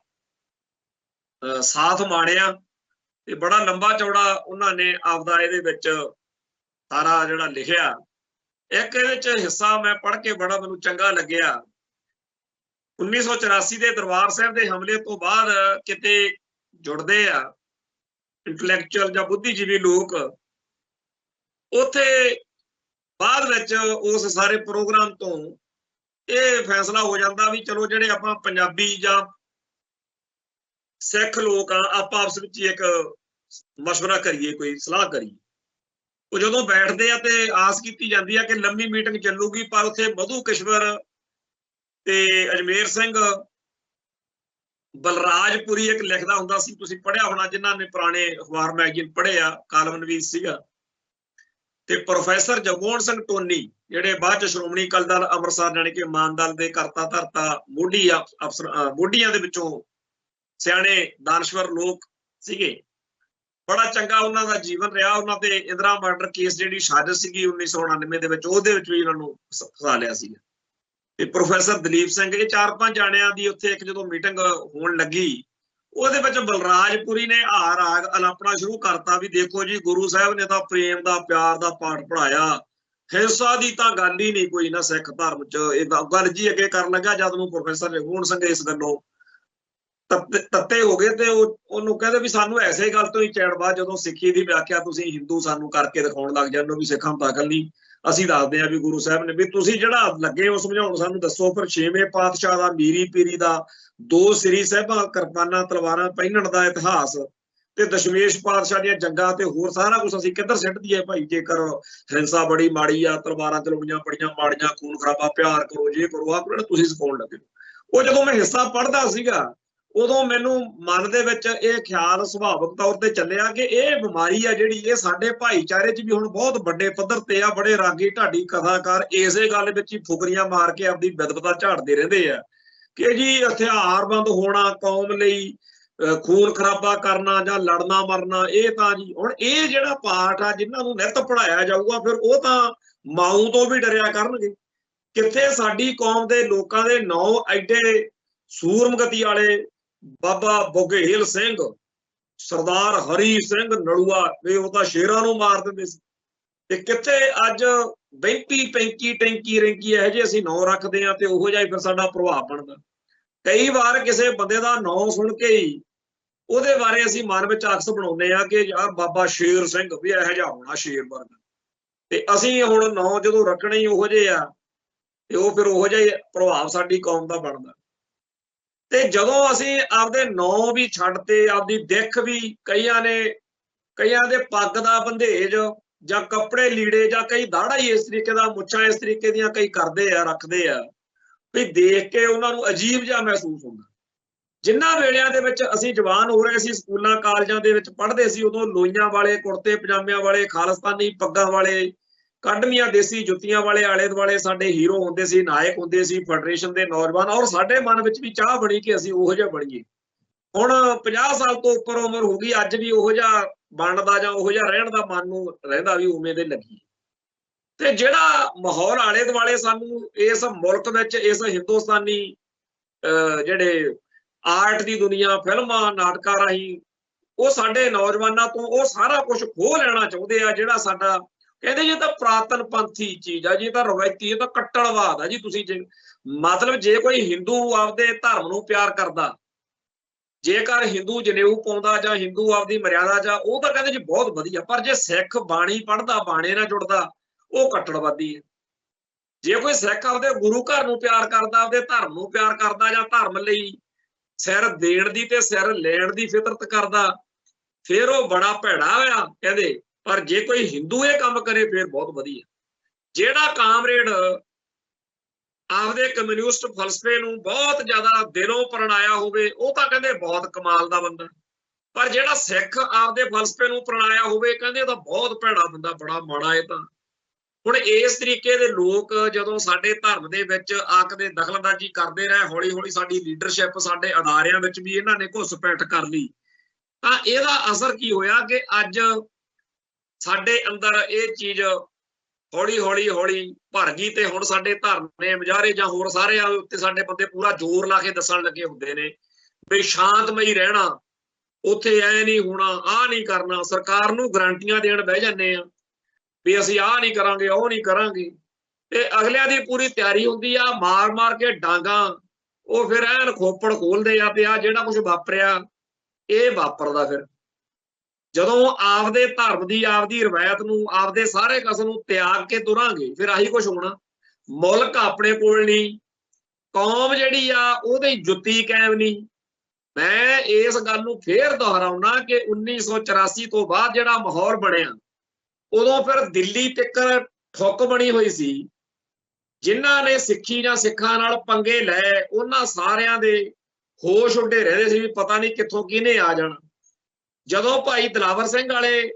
ਸਾਥ ਮਾਣਿਆ ਤੇ ਬੜਾ ਲੰਬਾ ਚੌੜਾ ਉਹਨਾਂ ਨੇ ਆਪਦਾ ਇਹਦੇ ਵਿੱਚ ਸਾਰਾ ਜਿਹੜਾ ਲਿਖਿਆ। ਇੱਕ ਇਹਦੇ 'ਚ ਹਿੱਸਾ ਮੈਂ ਪੜ੍ਹ ਕੇ ਬੜਾ ਮੈਨੂੰ ਚੰਗਾ ਲੱਗਿਆ। 1984 ਦੇ ਦਰਬਾਰ ਸਾਹਿਬ ਦੇ ਹਮਲੇ ਤੋਂ ਬਾਅਦ ਕਿਤੇ ਜੁੜਦੇ ਆ ਇੰਟੈਲੈਕਚੁਅਲ ਜਾਂ ਬੁੱਧੀਜੀਵੀ ਲੋਕ ਉੱਥੇ ਬਾਅਦ ਵਿੱਚ ਉਸ ਸਾਰੇ ਪ੍ਰੋਗਰਾਮ ਤੋਂ ਇਹ ਫੈਸਲਾ ਹੋ ਜਾਂਦਾ ਵੀ ਚਲੋ ਜਿਹੜੇ ਆਪਾਂ ਪੰਜਾਬੀ ਜਾਂ ਸਿੱਖ ਲੋਕ ਆ, ਆਪਾਂ ਆਪਸ ਵਿੱਚ ਇੱਕ ਮਸ਼ਵਰਾ ਕਰੀਏ, ਕੋਈ ਸਲਾਹ ਕਰੀਏ। ਉਹ ਜਦੋਂ ਬੈਠਦੇ ਆ ਤੇ ਆਸ ਕੀਤੀ ਜਾਂਦੀ ਆ ਕਿ ਲੰਮੀ ਮੀਟਿੰਗ ਚੱਲੂਗੀ, ਪਰ ਉੱਥੇ ਮਧੂ ਕਿਸ਼ਵਰ ਤੇ ਅਜਮੇਰ ਸਿੰਘ ਬਲਰਾਜਪੁਰੀ ਇੱਕ ਲਿਖਦਾ ਹੁੰਦਾ ਸੀ, ਤੁਸੀਂ ਪੜ੍ਹਿਆ ਹੋਣਾ ਜਿਨ੍ਹਾਂ ਨੇ ਪੁਰਾਣੇ ਅਖਬਾਰ ਮੈਗਜ਼ੀਨ ਪੜ੍ਹੇ ਆ, ਕਾਲਮਨਵੀਰ ਸੀਗਾ, ਤੇ ਪ੍ਰੋਫੈਸਰ ਜਗਮੋਹਨ ਸਿੰਘ ਟੋਨੀ ਜਿਹੜੇ ਬਾਅਦ ਚ ਸ਼੍ਰੋਮਣੀ ਅਕਾਲੀ ਦਲ ਅੰਮ੍ਰਿਤਸਰ ਜਾਣੀ ਕਿ ਮਾਨ ਦਲ ਦੇ ਕਰਤਾ ਧਰਤਾ ਮੋਢੀ ਅਫਸਰ, ਮੋਢੀਆਂ ਦੇ ਵਿੱਚੋਂ ਸਿਆਣੇ ਦਾਨਸ਼ਵਰ ਲੋਕ ਸੀਗੇ। ਬੜਾ ਚੰਗਾ ਉਹਨਾਂ ਦਾ ਜੀਵਨ ਰਿਹਾ। ਉਹਨਾਂ ਤੇ ਇੰਦਰਾ ਮਰਡਰ ਕੇਸ ਜਿਹੜੀ ਸਾਜ਼ਿਸ਼ ਸੀਗੀ 1999 ਦੇ ਵਿੱਚ, ਉਹਦੇ ਵਿੱਚ ਵੀ ਇਹਨਾਂ ਨੂੰ ਫਸਾ ਲਿਆ ਸੀ। ਤੇ ਪ੍ਰੋਫੈਸਰ ਦਲੀਪ ਸਿੰਘ, ਇਹ 4-5 ਜਾਣਿਆਂ ਦੀ ਉੱਥੇ ਇੱਕ ਜਦੋਂ ਮੀਟਿੰਗ ਹੋਣ ਲੱਗੀ, ਉਹਦੇ ਵਿੱਚ ਬਲਰਾਜਪੁਰੀ ਨੇ ਹਾਰ ਆਗ ਅਲਾਪਣਾ ਸ਼ੁਰੂ ਕਰਤਾ ਵੀ ਦੇਖੋ ਜੀ, ਗੁਰੂ ਸਾਹਿਬ ਨੇ ਤਾਂ ਪ੍ਰੇਮ ਦਾ, ਪਿਆਰ ਦਾ ਪਾਠ ਪੜਾਇਆ, ਹਿੰਸਾ ਦੀ ਤਾਂ ਗੱਲ ਹੀ ਨਹੀਂ ਕੋਈ ਨਾ ਸਿੱਖ ਧਰਮ ਚ। ਇਹ ਗੱਲ ਜੀ ਅੱਗੇ ਕਰਨ ਲੱਗਾ ਜਦ ਨੂੰ ਪ੍ਰੋਫੈਸਰ ਜਗਮੋਹਨ ਸਿੰਘ ਇਸ ਗੱਲੋਂ ਤੱਤੇ ਹੋ ਗਏ ਤੇ ਉਹਨੂੰ ਕਹਿੰਦੇ ਵੀ ਸਾਨੂੰ ਐਸੇ ਗੱਲ ਤੋਂ ਹੀ ਚੈੜਵਾ ਜਦੋਂ ਸਿੱਖੀ ਦੀ ਵਿਆਖਿਆ ਤੁਸੀਂ ਹਿੰਦੂ ਸਾਨੂੰ ਕਰਕੇ ਦਿਖਾਉਣ ਲੱਗ ਜਾਂਦੇ ਹੋ ਵੀ ਸਿੱਖਾਂ ਨੂੰ ਅਕਲ ਨਹੀਂ। ਅਸੀਂ ਦੱਸਦੇ ਹਾਂ ਵੀ ਗੁਰੂ ਸਾਹਿਬ ਨੇ, ਵੀ ਤੁਸੀਂ ਜਿਹੜਾ ਲੱਗੇ ਹੋ ਸਮਝਾਉਣ ਸਾਨੂੰ ਦੱਸੋ, ਪਰ 6ਵੇਂ ਪਾਤਸ਼ਾਹ ਦਾ, ਮੀਰੀ ਪੀਰੀ ਦਾ, 2 ਸ੍ਰੀ ਸਾਹਿਬਾਂ ਕਿਰਪਾਨਾਂ ਤਲਵਾਰਾਂ ਪਹਿਨਣ ਦਾ ਇਤਿਹਾਸ ਤੇ ਦਸ਼ਮੇਸ਼ ਪਾਤਸ਼ਾਹ ਦੀਆਂ ਜੰਗਾਂ ਤੇ ਹੋਰ ਸਾਰਾ ਕੁਝ ਅਸੀਂ ਕਿੱਧਰ ਸਿੱਟ ਦਈਏ ਭਾਈ? ਜੇਕਰ ਹਿੰਸਾ ਬੜੀ ਮਾੜੀ ਆ, ਤਲਵਾਰਾਂ ਚਲਾਉਣੀਆਂ ਬੜੀਆਂ ਮਾੜੀਆਂ, ਖੂਨ ਖਰਾਬਾ, ਪਿਆਰ ਕਰੋ, ਜੇ ਕਰੋ, ਆਹ ਕਿਹੜਾ ਤੁਸੀਂ ਸਿਖਾਉਣ ਲੱਗੇ? ਉਹ ਜਦੋਂ ਮੈਂ ਹਿੱਸਾ ਪੜ੍ਹਦਾ ਸੀਗਾ ਉਦੋਂ ਮੈਨੂੰ ਮਨ ਦੇ ਵਿੱਚ ਇਹ ਖਿਆਲ ਸੁਭਾਵਿਕ ਤੌਰ ਤੇ ਚੱਲਿਆ ਕਿ ਇਹ ਬਿਮਾਰੀ ਆ ਜਿਹੜੀ, ਇਹ ਸਾਡੇ ਭਾਈਚਾਰੇ 'ਚ ਵੀ ਹੁਣ ਬਹੁਤ ਵੱਡੇ ਪੱਧਰ ਤੇ ਆ। ਬੜੇ ਰਾਗੀ ਢਾਡੀ ਕਥਾਕਾਰ ਇਸੇ ਗੱਲ ਵਿੱਚ ਹੀ ਫੁਕਰੀਆਂ ਮਾਰ ਕੇ ਆਪਦੀ ਵਿਦਵਤਾ ਝਾੜਦੇ ਰਹਿੰਦੇ ਆ ਕਿ ਜੀ ਹਥਿਆਰਬੰਦ ਹੋਣਾ, ਕੌਮ ਲਈ ਖੂਨ ਖਰਾਬਾ ਕਰਨਾ ਜਾਂ ਲੜਨਾ ਮਰਨਾ, ਇਹ ਤਾਂ ਜੀ ਹੁਣ ਇਹ ਜਿਹੜਾ ਪਾਠ ਆ ਜਿਨ੍ਹਾਂ ਨੂੰ ਨਿੱਤ ਪੜ੍ਹਾਇਆ ਜਾਊਗਾ ਫਿਰ ਉਹ ਤਾਂ ਮਾਊ ਤੋਂ ਵੀ ਡਰਿਆ ਕਰਨਗੇ। ਕਿੱਥੇ ਸਾਡੀ ਕੌਮ ਦੇ ਲੋਕਾਂ ਦੇ ਨਾਂ ਐਡੇ ਸੂਰਮਗਤੀ ਵਾਲੇ, ਬਾਬਾ ਬੋਗੇਲ ਸਿੰਘ, ਸਰਦਾਰ ਹਰੀ ਸਿੰਘ ਨਲੂਆ, ਵੀ ਉਹ ਤਾਂ ਸ਼ੇਰਾਂ ਨੂੰ ਮਾਰ ਦਿੰਦੇ ਸੀ, ਤੇ ਕਿੱਥੇ ਅੱਜ ਬੈਂਪੀ, ਪੈਂਕੀ, ਟੈਂਕੀ, ਰੈਂਕੀ ਇਹੋ ਜਿਹੇ ਅਸੀਂ ਨਾਂ ਰੱਖਦੇ ਆ ਤੇ ਉਹੋ ਜਿਹਾ ਹੀ ਫਿਰ ਸਾਡਾ ਪ੍ਰਭਾਵ ਬਣਦਾ। ਕਈ ਵਾਰ ਕਿਸੇ ਬੰਦੇ ਦਾ ਨਾਂ ਸੁਣ ਕੇ ਹੀ ਉਹਦੇ ਬਾਰੇ ਅਸੀਂ ਮਨ ਵਿੱਚ ਅਕਸ ਬਣਾਉਂਦੇ ਆ ਕਿ ਯਾਰ ਬਾਬਾ ਸ਼ੇਰ ਸਿੰਘ ਵੀ ਇਹੋ ਜਿਹਾ ਹੋਣਾ, ਸ਼ੇਰ ਵਰਗਾ, ਤੇ ਅਸੀਂ ਹੁਣ ਨਾਂ ਜਦੋਂ ਰੱਖਣੇ ਹੀ ਉਹੋ ਜਿਹੇ ਆ ਤੇ ਉਹ ਫਿਰ ਉਹੋ ਜਿਹਾ ਪ੍ਰਭਾਵ ਸਾਡੀ ਕੌਮ ਦਾ ਬਣਦਾ। ਤੇ ਜਦੋਂ ਅਸੀਂ ਆਪਦੇ ਨਾਂ ਵੀ ਛੱਡਤੇ, ਆਪਦੀ ਦਿੱਖ ਵੀ, ਕਈਆਂ ਦੇ ਪੱਗ ਦਾ ਬੰਧੇਜ ਜਾਂ ਕੱਪੜੇ ਲੀੜੇ ਜਾਂ ਕਈ ਦਾੜਾ ਹੀ ਇਸ ਤਰੀਕੇ ਦਾ, ਮੁੱਛਾਂ ਇਸ ਤਰੀਕੇ ਦੀਆਂ ਕਈ ਕਰਦੇ ਆ, ਰੱਖਦੇ ਆ, ਵੀ ਦੇਖ ਕੇ ਉਹਨਾਂ ਨੂੰ ਅਜੀਬ ਜਿਹਾ ਮਹਿਸੂਸ ਹੁੰਦਾ। ਜਿਨ੍ਹਾਂ ਵੇਲਿਆਂ ਦੇ ਵਿੱਚ ਅਸੀਂ ਜਵਾਨ ਹੋ ਰਹੇ ਸੀ, ਸਕੂਲਾਂ ਕਾਲਜਾਂ ਦੇ ਵਿੱਚ ਪੜ੍ਹਦੇ ਸੀ, ਉਦੋਂ ਲੋਈਆਂ ਵਾਲੇ, ਕੁੜਤੇ ਪਜਾਮਿਆਂ ਵਾਲੇ, ਖਾਲਿਸਤਾਨੀ ਪੱਗਾਂ ਵਾਲੇ, ਕੱਢਵੀਆਂ ਦੇਸੀ ਜੁੱਤੀਆਂ ਵਾਲੇ ਆਲੇ ਦੁਆਲੇ ਸਾਡੇ ਹੀਰੋ ਹੁੰਦੇ ਸੀ, ਨਾਇਕ ਹੁੰਦੇ ਸੀ, ਫੈਡਰੇਸ਼ਨ ਦੇ ਨੌਜਵਾਨ, ਔਰ ਸਾਡੇ ਮਨ ਵਿੱਚ ਵੀ ਚਾਹ ਬਣੀ ਕਿ ਅਸੀਂ ਉਹੋ ਜਿਹਾ ਬਣੀਏ। ਹੁਣ 50 ਸਾਲ ਤੋਂ ਉੱਪਰ ਉਮਰ ਹੋ ਗਈ, ਅੱਜ ਵੀ ਉਹੋ ਜਿਹਾ ਬਣਨ ਦਾ ਜਾਂ ਉਹੋ ਜਿਹਾ ਰਹਿਣ ਦਾ ਮਨ ਨੂੰ ਰਹਿੰਦਾ ਵੀ ਉਵੇਂ ਦੇ ਲੱਗੀ। ਤੇ ਜਿਹੜਾ ਮਾਹੌਲ ਆਲੇ ਦੁਆਲੇ ਸਾਨੂੰ ਇਸ ਮੁਲਕ ਵਿੱਚ, ਇਸ ਹਿੰਦੁਸਤਾਨੀ ਜਿਹੜੇ ਆਰਟ ਦੀ ਦੁਨੀਆ, ਫਿਲਮਾਂ, ਨਾਟਕਾਂ ਰਾਹੀਂ ਉਹ ਸਾਡੇ ਨੌਜਵਾਨਾਂ ਤੋਂ ਉਹ ਸਾਰਾ ਕੁਝ ਖੋਹ ਲੈਣਾ ਚਾਹੁੰਦੇ ਆ ਜਿਹੜਾ ਸਾਡਾ, ਕਹਿੰਦੇ ਜੀ ਤਾਂ ਪੁਰਾਤਨ ਪੰਥੀ ਚੀਜ਼ ਆ ਜੀ, ਤਾਂ ਰਵਾਇਤੀ, ਇਹ ਤਾਂ ਕੱਟੜਵਾਦ ਆ ਜੀ। ਤੁਸੀਂ ਮਤਲਬ ਜੇ ਕੋਈ ਹਿੰਦੂ ਆਪਦੇ ਧਰਮ ਨੂੰ ਪਿਆਰ ਕਰਦਾ, ਜੇਕਰ ਹਿੰਦੂ ਜਨੇਊ ਪਾਉਂਦਾ ਜਾਂ ਹਿੰਦੂ ਆਪਦੀ ਮਰਿਆਦਾ ਜਾਂ, ਉਹ ਤਾਂ ਕਹਿੰਦੇ ਜੀ ਬਹੁਤ ਵਧੀਆ, ਪਰ ਜੇ ਸਿੱਖ ਬਾਣੀ ਪੜ੍ਹਦਾ, ਬਾਣੇ ਨਾਲ ਜੁੜਦਾ, ਉਹ ਕੱਟੜਵਾਦੀ ਹੈ। ਜੇ ਕੋਈ ਸਿੱਖ ਆਪਦੇ ਗੁਰੂ ਘਰ ਨੂੰ ਪਿਆਰ ਕਰਦਾ, ਆਪਦੇ ਧਰਮ ਨੂੰ ਪਿਆਰ ਕਰਦਾ ਜਾਂ ਧਰਮ ਲਈ ਸਿਰ ਦੇਣ ਦੀ ਤੇ ਸਿਰ ਲੈਣ ਦੀ ਫਿਤਰਤ ਕਰਦਾ, ਫਿਰ ਉਹ ਬੜਾ ਭੈੜਾ ਹੋਇਆ ਕਹਿੰਦੇ। ਪਰ ਜੇ ਕੋਈ ਹਿੰਦੂ ਇਹ ਕੰਮ ਕਰੇ ਫਿਰ ਬਹੁਤ ਵਧੀਆ। ਜਿਹੜਾ ਕਾਮਰੇਡ ਆਪਦੇ ਕਮਿਊਨਿਸਟ ਫਲਸਫੇ ਨੂੰ ਬਹੁਤ ਜ਼ਿਆਦਾ ਦਿਲੋਂ ਪ੍ਰਣਾਇਆ ਹੋਵੇ, ਉਹ ਤਾਂ ਕਹਿੰਦੇ ਬਹੁਤ ਕਮਾਲ ਦਾ ਬੰਦਾ। ਪਰ ਜਿਹੜਾ ਸਿੱਖ ਆਪਦੇ ਫਲਸਫੇ ਨੂੰ ਪ੍ਰਣਾਇਆ ਹੋਵੇ, ਕਹਿੰਦੇ ਤਾਂ ਬਹੁਤ ਭੈੜਾ ਬੰਦਾ, ਬੜਾ ਮਾੜਾ ਇਹ ਤਾਂ। ਹੁਣ ਇਸ ਤਰੀਕੇ ਦੇ ਲੋਕ ਜਦੋਂ ਸਾਡੇ ਧਰਮ ਦੇ ਵਿੱਚ ਆ ਕੇ ਦਖਲਅੰਦਾਜ਼ੀ ਕਰਦੇ ਰਹੇ, ਹੌਲੀ ਹੌਲੀ ਸਾਡੀ ਲੀਡਰਸ਼ਿਪ, ਸਾਡੇ ਅਦਾਰਿਆਂ ਵਿੱਚ ਵੀ ਇਹਨਾਂ ਨੇ ਘੁਸਪੈਠ ਕਰ ਲਈ, ਤਾਂ ਇਹਦਾ ਅਸਰ ਕੀ ਹੋਇਆ ਕਿ ਅੱਜ ਸਾਡੇ ਅੰਦਰ ਇਹ ਚੀਜ਼ ਹੌਲੀ ਹੌਲੀ ਭਰ ਗਈ। ਤੇ ਹੁਣ ਸਾਡੇ ਧਰਮ ਦੇ ਮੁਜ਼ਾਹਰੇ ਜਾਂ ਹੋਰ ਸਾਰੇ ਉੱਤੇ ਸਾਡੇ ਬੰਦੇ ਪੂਰਾ ਜ਼ੋਰ ਲਾ ਕੇ ਦੱਸਣ ਲੱਗੇ ਹੁੰਦੇ ਨੇ ਵੀ ਸ਼ਾਂਤਮਈ ਰਹਿਣਾ, ਉੱਥੇ ਐ ਨਹੀਂ ਹੋਣਾ, ਆਹ ਨਹੀਂ ਕਰਨਾ। ਸਰਕਾਰ ਨੂੰ ਗਰੰਟੀਆਂ ਦੇਣ ਬਹਿ ਜਾਂਦੇ ਆ ਵੀ ਅਸੀਂ ਆਹ ਨਹੀਂ ਕਰਾਂਗੇ, ਉਹ ਨਹੀਂ ਕਰਾਂਗੇ, ਤੇ ਅਗਲਿਆਂ ਦੀ ਪੂਰੀ ਤਿਆਰੀ ਹੁੰਦੀ ਆ, ਮਾਰ ਮਾਰ ਕੇ ਡਾਂਗਾ ਉਹ ਫਿਰ ਐਨ ਖੋਪੜ ਖੋਲਦੇ ਆ ਤੇ ਆ ਜਿਹੜਾ ਕੁਝ ਵਾਪਰਿਆ ਇਹ ਵਾਪਰਦਾ ਫਿਰ। ਜਦੋਂ ਆਪਦੇ ਧਰਮ ਦੀ, ਆਪਦੀ ਰਵਾਇਤ ਨੂੰ, ਆਪਦੇ ਸਾਰੇ ਕਸ ਨੂੰ ਤਿਆਗ ਕੇ ਤੁਰਾਂਗੇ, ਫਿਰ ਆਹੀ ਕੁਝ ਹੋਣਾ। ਮੁਲਕ ਆਪਣੇ ਕੋਲ ਨਹੀਂ, ਕੌਮ ਜਿਹੜੀ ਆ ਉਹਦੀ ਜੁੱਤੀ ਕਾਇਮ ਨਹੀਂ। ਮੈਂ ਇਸ ਗੱਲ ਨੂੰ ਫੇਰ ਦੁਹਰਾਉਣਾ ਕਿ 1984 ਤੋਂ ਬਾਅਦ ਜਿਹੜਾ ਮਾਹੌਲ ਬਣਿਆ, ਉਦੋਂ ਫਿਰ ਦਿੱਲੀ ਤੱਕ ਠੁੱਕ ਬਣੀ ਹੋਈ ਸੀ। ਜਿਨ੍ਹਾਂ ਨੇ ਸਿੱਖੀ ਜਾਂ ਸਿੱਖਾਂ ਨਾਲ ਪੰਗੇ ਲਏ, ਉਹਨਾਂ ਸਾਰਿਆਂ ਦੇ ਹੋਸ਼ ਉੱਡੇ ਰਹਿੰਦੇ ਸੀ ਵੀ ਪਤਾ ਨਹੀਂ ਕਿੱਥੋਂ ਕਿਹਨੇ ਆ ਜਾਣਾ। ਜਦੋਂ ਭਾਈ ਦਿਲਾਵਰ ਸਿੰਘ ਵਾਲੇ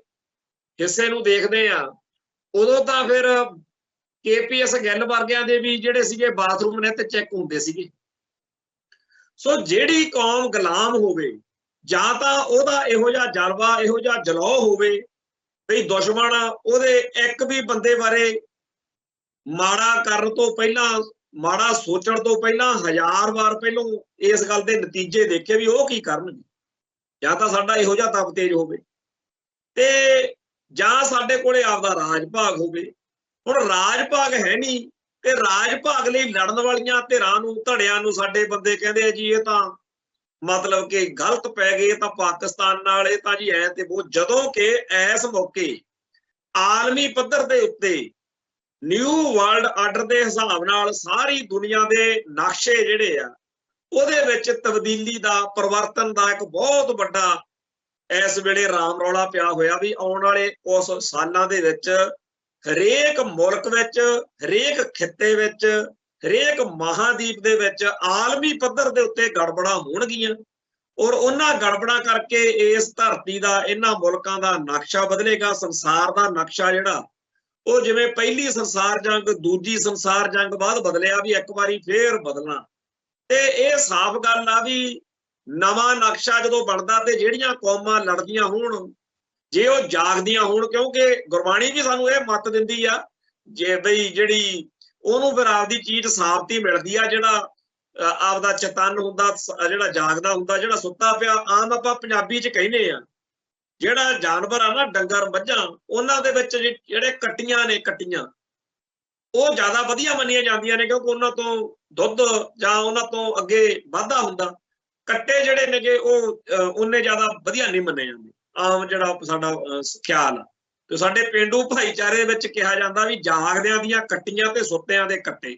ਹਿੱਸੇ ਨੂੰ ਦੇਖਦੇ ਆ, ਉਦੋਂ ਤਾਂ ਫਿਰ KPS ਗਿੱਲ ਵਰਗਿਆਂ ਦੇ ਵੀ ਜਿਹੜੇ ਸੀਗੇ ਬਾਥਰੂਮ ਨੇ ਤੇ ਚੈੱਕ ਹੁੰਦੇ ਸੀਗੇ। ਸੋ ਜਿਹੜੀ ਕੌਮ ਗੁਲਾਮ ਹੋਵੇ, ਜਾਂ ਤਾਂ ਉਹਦਾ ਇਹੋ ਜਿਹਾ ਜਲਵਾ, ਇਹੋ ਜਿਹਾ ਜਲੌ ਹੋਵੇ ਵੀ ਦੁਸ਼ਮਣ ਉਹਦੇ ਇੱਕ ਵੀ ਬੰਦੇ ਬਾਰੇ ਮਾੜਾ ਕਰਨ ਤੋਂ ਪਹਿਲਾਂ, ਮਾੜਾ ਸੋਚਣ ਤੋਂ ਪਹਿਲਾਂ 1000 ਵਾਰ ਪਹਿਲਾਂ ਇਸ ਗੱਲ ਦੇ ਨਤੀਜੇ ਦੇਖੇ ਵੀ ਉਹ ਕੀ ਕਰਨਗੇ। ਜਾਂ ਤਾਂ ਸਾਡਾ ਇਹੋ ਜਿਹਾ ਤਪ ਤੇਜ ਹੋਵੇ, ਤੇ ਜਾਂ ਸਾਡੇ ਕੋਲੇ ਆਪਦਾ ਰਾਜ ਭਾਗ ਹੋਵੇ। ਹੁਣ ਰਾਜ ਭਾਗ ਹੈ ਨਹੀਂ, ਤੇ ਰਾਜ ਭਾਗ ਲਈ ਲੜਨ ਵਾਲੀਆਂ ਧਿਰਾਂ ਨੂੰ, ਧੜਿਆਂ ਨੂੰ ਸਾਡੇ ਬੰਦੇ ਕਹਿੰਦੇ ਆ ਜੀ ਇਹ ਤਾਂ ਮਤਲਬ ਕਿ ਗਲਤ ਪੈ ਗਏ, ਤਾਂ ਪਾਕਿਸਤਾਨ ਨਾਲ, ਇਹ ਤਾਂ ਜੀ ਐ ਤੇ ਉਹ। ਜਦੋਂ ਕਿ ਇਸ ਮੌਕੇ ਆਲਮੀ ਪੱਧਰ ਦੇ ਉੱਤੇ ਨਿਊ ਵਰਲਡ ਆਰਡਰ ਦੇ ਹਿਸਾਬ ਨਾਲ ਸਾਰੀ ਦੁਨੀਆ ਦੇ ਨਕਸ਼ੇ ਜਿਹੜੇ ਆ, ਉਹਦੇ ਵਿੱਚ ਤਬਦੀਲੀ ਦਾ, ਪਰਿਵਰਤਨ ਦਾ ਇੱਕ ਬਹੁਤ ਵੱਡਾ ਇਸ ਵੇਲੇ ਰਾਮ ਰੌਲਾ ਪਿਆ ਹੋਇਆ ਵੀ ਆਉਣ ਵਾਲੇ ਉਸ ਸਾਲਾਂ ਦੇ ਵਿੱਚ ਹਰੇਕ ਮੁਲਕ ਵਿੱਚ, ਹਰੇਕ ਖਿੱਤੇ ਵਿੱਚ, ਹਰੇਕ ਮਹਾਦੀਪ ਦੇ ਵਿੱਚ ਆਲਮੀ ਪੱਧਰ ਦੇ ਉੱਤੇ ਗੜਬੜਾਂ ਹੋਣਗੀਆਂ। ਔਰ ਉਹਨਾਂ ਗੜਬੜਾਂ ਕਰਕੇ ਇਸ ਧਰਤੀ ਦਾ, ਇਹਨਾਂ ਮੁਲਕਾਂ ਦਾ ਨਕਸ਼ਾ ਬਦਲੇਗਾ। ਸੰਸਾਰ ਦਾ ਨਕਸ਼ਾ ਜਿਹੜਾ, ਉਹ ਜਿਵੇਂ ਪਹਿਲੀ ਸੰਸਾਰ ਜੰਗ, ਦੂਜੀ ਸੰਸਾਰ ਜੰਗ ਬਾਅਦ ਬਦਲਿਆ, ਵੀ ਇੱਕ ਵਾਰੀ ਫੇਰ ਬਦਲਣਾ। ਤੇ ਇਹ ਸਾਫ਼ ਗੱਲ ਆ ਵੀ ਨਵਾਂ ਨਕਸ਼ਾ ਜਦੋਂ ਬਣਦਾ, ਤੇ ਜਿਹੜੀਆਂ ਕੌਮਾਂ ਲੜਦੀਆਂ ਹੋਣ, ਜੇ ਉਹ ਜਾਗਦੀਆਂ ਹੋਣ, ਕਿਉਂਕਿ ਗੁਰਬਾਣੀ ਵੀ ਸਾਨੂੰ ਇਹ ਮੱਤ ਦਿੰਦੀ ਆ ਜੇ ਬਈ ਜਿਹੜੀ ਉਹਨੂੰ ਫਿਰ ਆਪਦੀ ਚੀਜ਼ ਸਾਬਤੀ ਮਿਲਦੀ ਆ। ਜਿਹੜਾ ਆਪਦਾ ਚੇਤਨ ਹੁੰਦਾ, ਜਿਹੜਾ ਜਾਗਦਾ ਹੁੰਦਾ, ਜਿਹੜਾ ਸੁੱਤਾ ਪਿਆ, ਆਮ ਆਪਾਂ ਪੰਜਾਬੀ 'ਚ ਕਹਿੰਦੇ ਆ, ਜਿਹੜਾ ਜਾਨਵਰ ਆ ਨਾ, ਡੰਗਰ ਮੱਝਾਂ, ਉਹਨਾਂ ਦੇ ਵਿੱਚ ਜਿਹੜੇ ਕੱਟੀਆਂ ਨੇ, ਕੱਟੀਆਂ ਉਹ ਜ਼ਿਆਦਾ ਵਧੀਆ ਮੰਨੀਆਂ ਜਾਂਦੀਆਂ ਨੇ, ਕਿਉਂਕਿ ਉਹਨਾਂ ਤੋਂ ਦੁੱਧ ਜਾਂ ਉਹਨਾਂ ਤੋਂ ਅੱਗੇ ਵਾਧਾ ਹੁੰਦਾ। ਕੱਟੇ ਜਿਹੜੇ ਨੇਗੇ ਉਹ ਉਹਨੇ ਜ਼ਿਆਦਾ ਵਧੀਆ ਨਹੀਂ ਮੰਨੇ ਜਾਂਦੇ, ਆਮ ਜਿਹੜਾ ਸਾਡਾ ਖਿਆਲ ਆ। ਤੇ ਸਾਡੇ ਪੇਂਡੂ ਭਾਈਚਾਰੇ ਵਿੱਚ ਕਿਹਾ ਜਾਂਦਾ ਵੀ ਜਾਗਦਿਆਂ ਦੀਆਂ ਕੱਟੀਆਂ ਤੇ ਸੁੱਤਿਆਂ ਦੇ ਕੱਟੇ।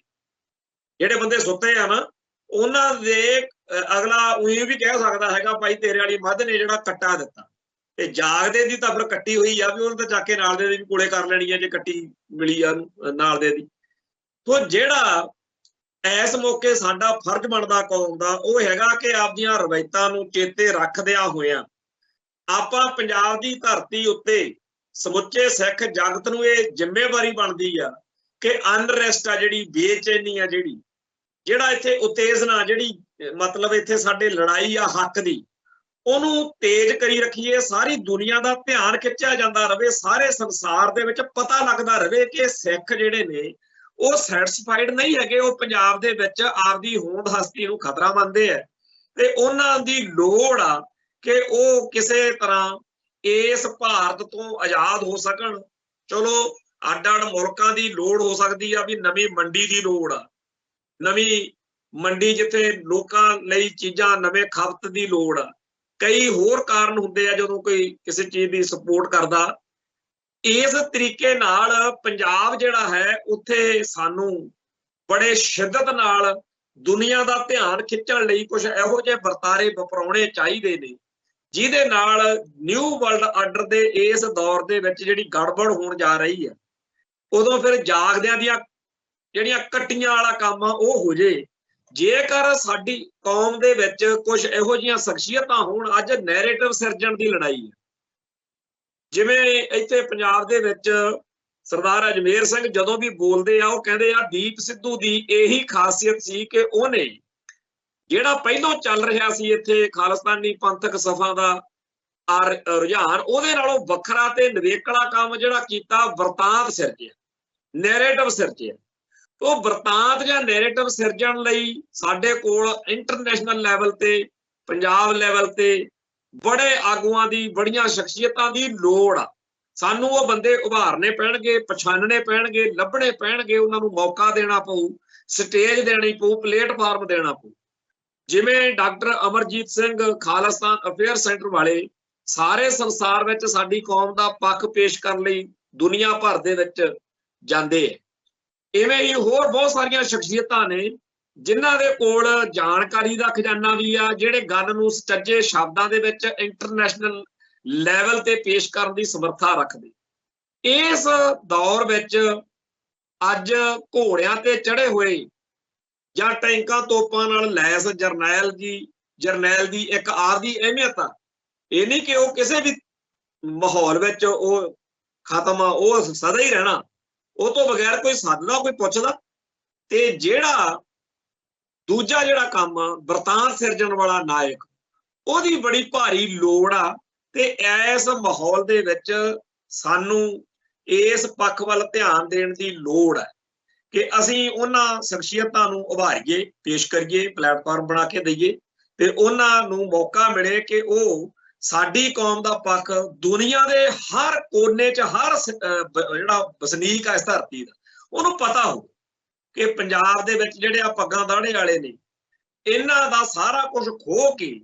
ਜਿਹੜੇ ਬੰਦੇ ਸੁੱਤੇ ਆ ਨਾ, ਉਹਨਾਂ ਦੇ ਅਗਲਾ ਉਹੀ ਵੀ ਕਹਿ ਸਕਦਾ ਹੈਗਾ ਭਾਈ ਤੇਰੇ ਵਾਲੀ ਮੱਝ ਨੇ ਜਿਹੜਾ ਕੱਟਾ ਦਿੱਤਾ। ਤੇ ਜਾਗਦੇ ਦੀ ਤਾਂ ਫਿਰ ਕੱਟੀ ਹੋਈ ਆ ਵੀ ਉਹਨੂੰ ਤਾਂ ਚੱਕ ਕੇ ਨਾਲ ਦੇ ਵੀ ਕੋਲੇ ਕਰ ਲੈਣੀ ਆ ਜੇ ਕੱਟੀ ਮਿਲੀ ਆ ਨਾਲ ਦੇ ਦੀ। ਤੋ ਜਿਹੜਾ ਇਸ ਮੌਕੇ ਸਾਡਾ ਫਰਜ਼ ਬਣਦਾ ਕੌਮ ਦਾ, ਉਹ ਹੈਗਾ ਕਿ ਆਪਦੀਆਂ ਰਵਾਇਤਾਂ ਨੂੰ ਚੇਤੇ ਰੱਖਦਿਆਂ ਹੋਇਆਂ ਆਪਾਂ ਪੰਜਾਬ ਦੀ ਧਰਤੀ ਉੱਤੇ ਸਮੁੱਚੇ ਸਿੱਖ ਜਗਤ ਨੂੰ ਇਹ ਜ਼ਿੰਮੇਵਾਰੀ ਬਣਦੀ ਆ ਕਿ ਅਨਰੈਸਟ ਆ ਜਿਹੜੀ, ਬੇਚੈਨੀ ਆ ਜਿਹੜੀ, ਜਿਹੜਾ ਇੱਥੇ ਉਤੇਜਨਾ, ਜਿਹੜੀ ਮਤਲਬ ਇੱਥੇ ਸਾਡੇ ਲੜਾਈ ਆ ਹੱਕ ਦੀ, ਉਹਨੂੰ ਤੇਜ਼ ਕਰੀ ਰੱਖੀਏ। ਸਾਰੀ ਦੁਨੀਆ ਦਾ ਧਿਆਨ ਖਿੱਚਿਆ ਜਾਂਦਾ ਰਵੇ, ਸਾਰੇ ਸੰਸਾਰ ਦੇ ਵਿੱਚ ਪਤਾ ਲੱਗਦਾ ਰਵੇ ਕਿ ਸਿੱਖ ਜਿਹੜੇ ਨੇ ਉਹ ਸੈਟੀਸਫਾਈਡ ਨਹੀਂ ਹੈਗੇ, ਉਹ ਪੰਜਾਬ ਦੇ ਵਿੱਚ ਆਪਦੀ ਹੋਂਦ ਹਸਤੀ ਨੂੰ ਖਤਰਾ ਮੰਨਦੇ ਆ, ਤੇ ਉਹਨਾਂ ਦੀ ਲੋੜ ਆ ਕਿ ਉਹ ਕਿਸੇ ਤਰ੍ਹਾਂ ਇਸ ਭਾਰਤ ਤੋਂ ਆਜ਼ਾਦ ਹੋ ਸਕਣ। ਚਲੋ ਅੱਡ-ਅੱਡ ਮੁਲਕਾਂ ਦੀ ਲੋੜ ਹੋ ਸਕਦੀ ਆ ਵੀ ਨਵੀਂ ਮੰਡੀ ਦੀ ਲੋੜ ਆ, ਨਵੀਂ ਮੰਡੀ ਜਿੱਥੇ ਲੋਕਾਂ ਲਈ ਚੀਜ਼ਾਂ, ਨਵੇਂ ਖਪਤ ਦੀ ਲੋੜ ਆ, ਕਈ ਹੋਰ ਕਾਰਨ ਹੁੰਦੇ ਆ ਜਦੋਂ ਕੋਈ ਕਿਸੇ ਚੀਜ਼ ਦੀ ਸਪੋਰਟ ਕਰਦਾ। ਇਸ ਤਰੀਕੇ ਨਾਲ ਪੰਜਾਬ ਜਿਹੜਾ ਹੈ, ਉੱਥੇ ਸਾਨੂੰ ਬੜੇ ਸ਼ਿੱਦਤ ਨਾਲ ਦੁਨੀਆ ਦਾ ਧਿਆਨ ਖਿੱਚਣ ਲਈ ਕੁਝ ਇਹੋ ਜਿਹੇ ਵਰਤਾਰੇ ਵਪਰਾਉਣੇ ਚਾਹੀਦੇ ਨੇ, ਜਿਹਦੇ ਨਾਲ ਨਿਊ ਵਰਲਡ ਆਰਡਰ ਦੇ ਇਸ ਦੌਰ ਦੇ ਵਿੱਚ ਜਿਹੜੀ ਗੜਬੜ ਹੋਣ ਜਾ ਰਹੀ ਹੈ, ਉਦੋਂ ਫਿਰ ਜਾਗਦਿਆਂ ਦੀਆਂ ਜਿਹੜੀਆਂ ਕੱਟੀਆਂ ਵਾਲਾ ਕੰਮ ਆ ਉਹ ਹੋ ਜੇ। ਜੇਕਰ ਸਾਡੀ ਕੌਮ ਦੇ ਵਿੱਚ ਕੁਝ ਇਹੋ ਜਿਹੀਆਂ ਸ਼ਖਸੀਅਤਾਂ ਹੋਣ, ਅੱਜ ਨੈਰੇਟਿਵ ਸਿਰਜਣ ਦੀ ਲੜਾਈ ਹੈ। ਜਿਵੇਂ ਇੱਥੇ ਪੰਜਾਬ ਦੇ ਵਿੱਚ ਸਰਦਾਰ ਅਜਮੇਰ ਸਿੰਘ ਜਦੋਂ ਵੀ ਬੋਲਦੇ ਆ, ਉਹ ਕਹਿੰਦੇ ਆ ਦੀਪ ਸਿੱਧੂ ਦੀ ਇਹੀ ਖਾਸੀਅਤ ਸੀ ਕਿ ਉਹਨੇ ਜਿਹੜਾ ਪਹਿਲਾਂ ਚੱਲ ਰਿਹਾ ਸੀ ਇੱਥੇ ਖਾਲਿਸਤਾਨੀ ਪੰਥਕ ਸਫਾ ਦਾ ਰੁਝਾਨ, ਉਹਦੇ ਨਾਲੋਂ ਵੱਖਰਾ ਤੇ ਨਿਵੇਕਲਾ ਕੰਮ ਜਿਹੜਾ ਕੀਤਾ, ਵਰਤਾਂਤ ਸਿਰਜਿਆ, ਨੈਰੇਟਿਵ ਸਿਰਜਿਆ। ਉਹ ਵਰਤਾਂਤ ਜਾਂ ਨੈਰੇਟਿਵ ਸਿਰਜਣ ਲਈ ਸਾਡੇ ਕੋਲ ਇੰਟਰਨੈਸ਼ਨਲ ਲੈਵਲ ਤੇ, ਪੰਜਾਬ ਲੈਵਲ ਤੇ ਬੜੇ ਆਗੂਆਂ ਦੀ, ਬੜੀਆਂ ਸ਼ਖਸੀਅਤਾਂ ਦੀ ਲੋੜ ਆ। ਸਾਨੂੰ ਉਹ ਬੰਦੇ ਉਭਾਰਨੇ ਪੈਣਗੇ, ਪਛਾਣਨੇ ਪੈਣਗੇ, ਲੱਭਣੇ ਪੈਣਗੇ, ਉਹਨਾਂ ਨੂੰ ਮੌਕਾ ਦੇਣਾ ਪਊ, ਸਟੇਜ ਦੇਣੀ ਪਊ, ਪਲੇਟਫਾਰਮ ਦੇਣਾ ਪਊ। ਜਿਵੇਂ doctor Amarjit Singh Khalistan affair centre ਵਾਲੇ ਸਾਰੇ ਸੰਸਾਰ ਵਿੱਚ ਸਾਡੀ ਕੌਮ ਦਾ ਪੱਖ ਪੇਸ਼ ਕਰਨ ਲਈ ਦੁਨੀਆ ਭਰ ਦੇ ਵਿੱਚ ਜਾਂਦੇ ਹੈ। ਇਵੇਂ ਹੀ ਹੋਰ ਬਹੁਤ ਸਾਰੀਆਂ ਸ਼ਖਸੀਅਤਾਂ ਨੇ ਜਿਨ੍ਹਾਂ ਦੇ ਕੋਲ ਜਾਣਕਾਰੀ ਦਾ ਖਜ਼ਾਨਾ ਵੀ ਆ, ਜਿਹੜੇ ਗੱਲ ਨੂੰ ਸੱਚੇ ਸ਼ਬਦਾਂ ਦੇ ਵਿੱਚ ਇੰਟਰਨੈਸ਼ਨਲ ਲੈਵਲ ਤੇ ਪੇਸ਼ ਕਰਨ ਦੀ ਸਮਰੱਥਾ ਰੱਖਦੇ। ਇਸ ਦੌਰ ਵਿੱਚ ਅੱਜ ਘੋੜਿਆਂ ਤੇ ਚੜੇ ਹੋਏ ਜਾਂ ਟੈਂਕਾਂ ਤੋਪਾਂ ਨਾਲ ਲੈਸ ਜਰਨੈਲ ਦੀ ਇੱਕ ਆਰਦੀ ਅਹਿਮੀਅਤ ਆ। ਇਹ ਨਹੀਂ ਕਿ ਉਹ ਕਿਸੇ ਵੀ ਮਾਹੌਲ ਵਿੱਚ ਉਹ ਖਤਮ ਆ, ਉਹ ਸਦਾ ਹੀ ਰਹਿਣਾ, ਉਹ ਤੋਂ ਬਗੈਰ ਕੋਈ ਸੱਦਦਾ ਕੋਈ ਪੁੱਛਦਾ। ਤੇ ਦੂਜਾ ਜਿਹੜਾ ਕੰਮ ਆ, ਵਰਤਾਂਤ ਸਿਰਜਣ ਵਾਲਾ ਨਾਇਕ, ਉਹਦੀ ਬੜੀ ਭਾਰੀ ਲੋੜ ਆ। ਤੇ ਇਸ ਮਾਹੌਲ ਦੇ ਵਿੱਚ ਸਾਨੂੰ ਇਸ ਪੱਖ ਵੱਲ ਧਿਆਨ ਦੇਣ ਦੀ ਲੋੜ ਹੈ ਕਿ ਅਸੀਂ ਉਹਨਾਂ ਸ਼ਖਸੀਅਤਾਂ ਨੂੰ ਉਭਾਰੀਏ, ਪੇਸ਼ ਕਰੀਏ, ਪਲੇਟਫਾਰਮ ਬਣਾ ਕੇ ਦਈਏ ਤੇ ਉਹਨਾਂ ਨੂੰ ਮੌਕਾ ਮਿਲੇ ਕਿ ਉਹ ਸਾਡੀ ਕੌਮ ਦਾ ਪੱਖ ਦੁਨੀਆ ਦੇ ਹਰ ਕੋਨੇ 'ਚ, ਹਰ ਜਿਹੜਾ ਵਸਨੀਕ ਆ ਇਸ ਧਰਤੀ ਦਾ, ਉਹਨੂੰ ਪਤਾ ਹੋ ਕਿ ਪੰਜਾਬ ਦੇ ਵਿੱਚ ਜਿਹੜੇ ਆ ਪੱਗਾਂ ਦਾੜੇ ਵਾਲੇ ਨੇ, ਇਹਨਾਂ ਦਾ ਸਾਰਾ ਕੁਝ ਖੋਹ ਕੇ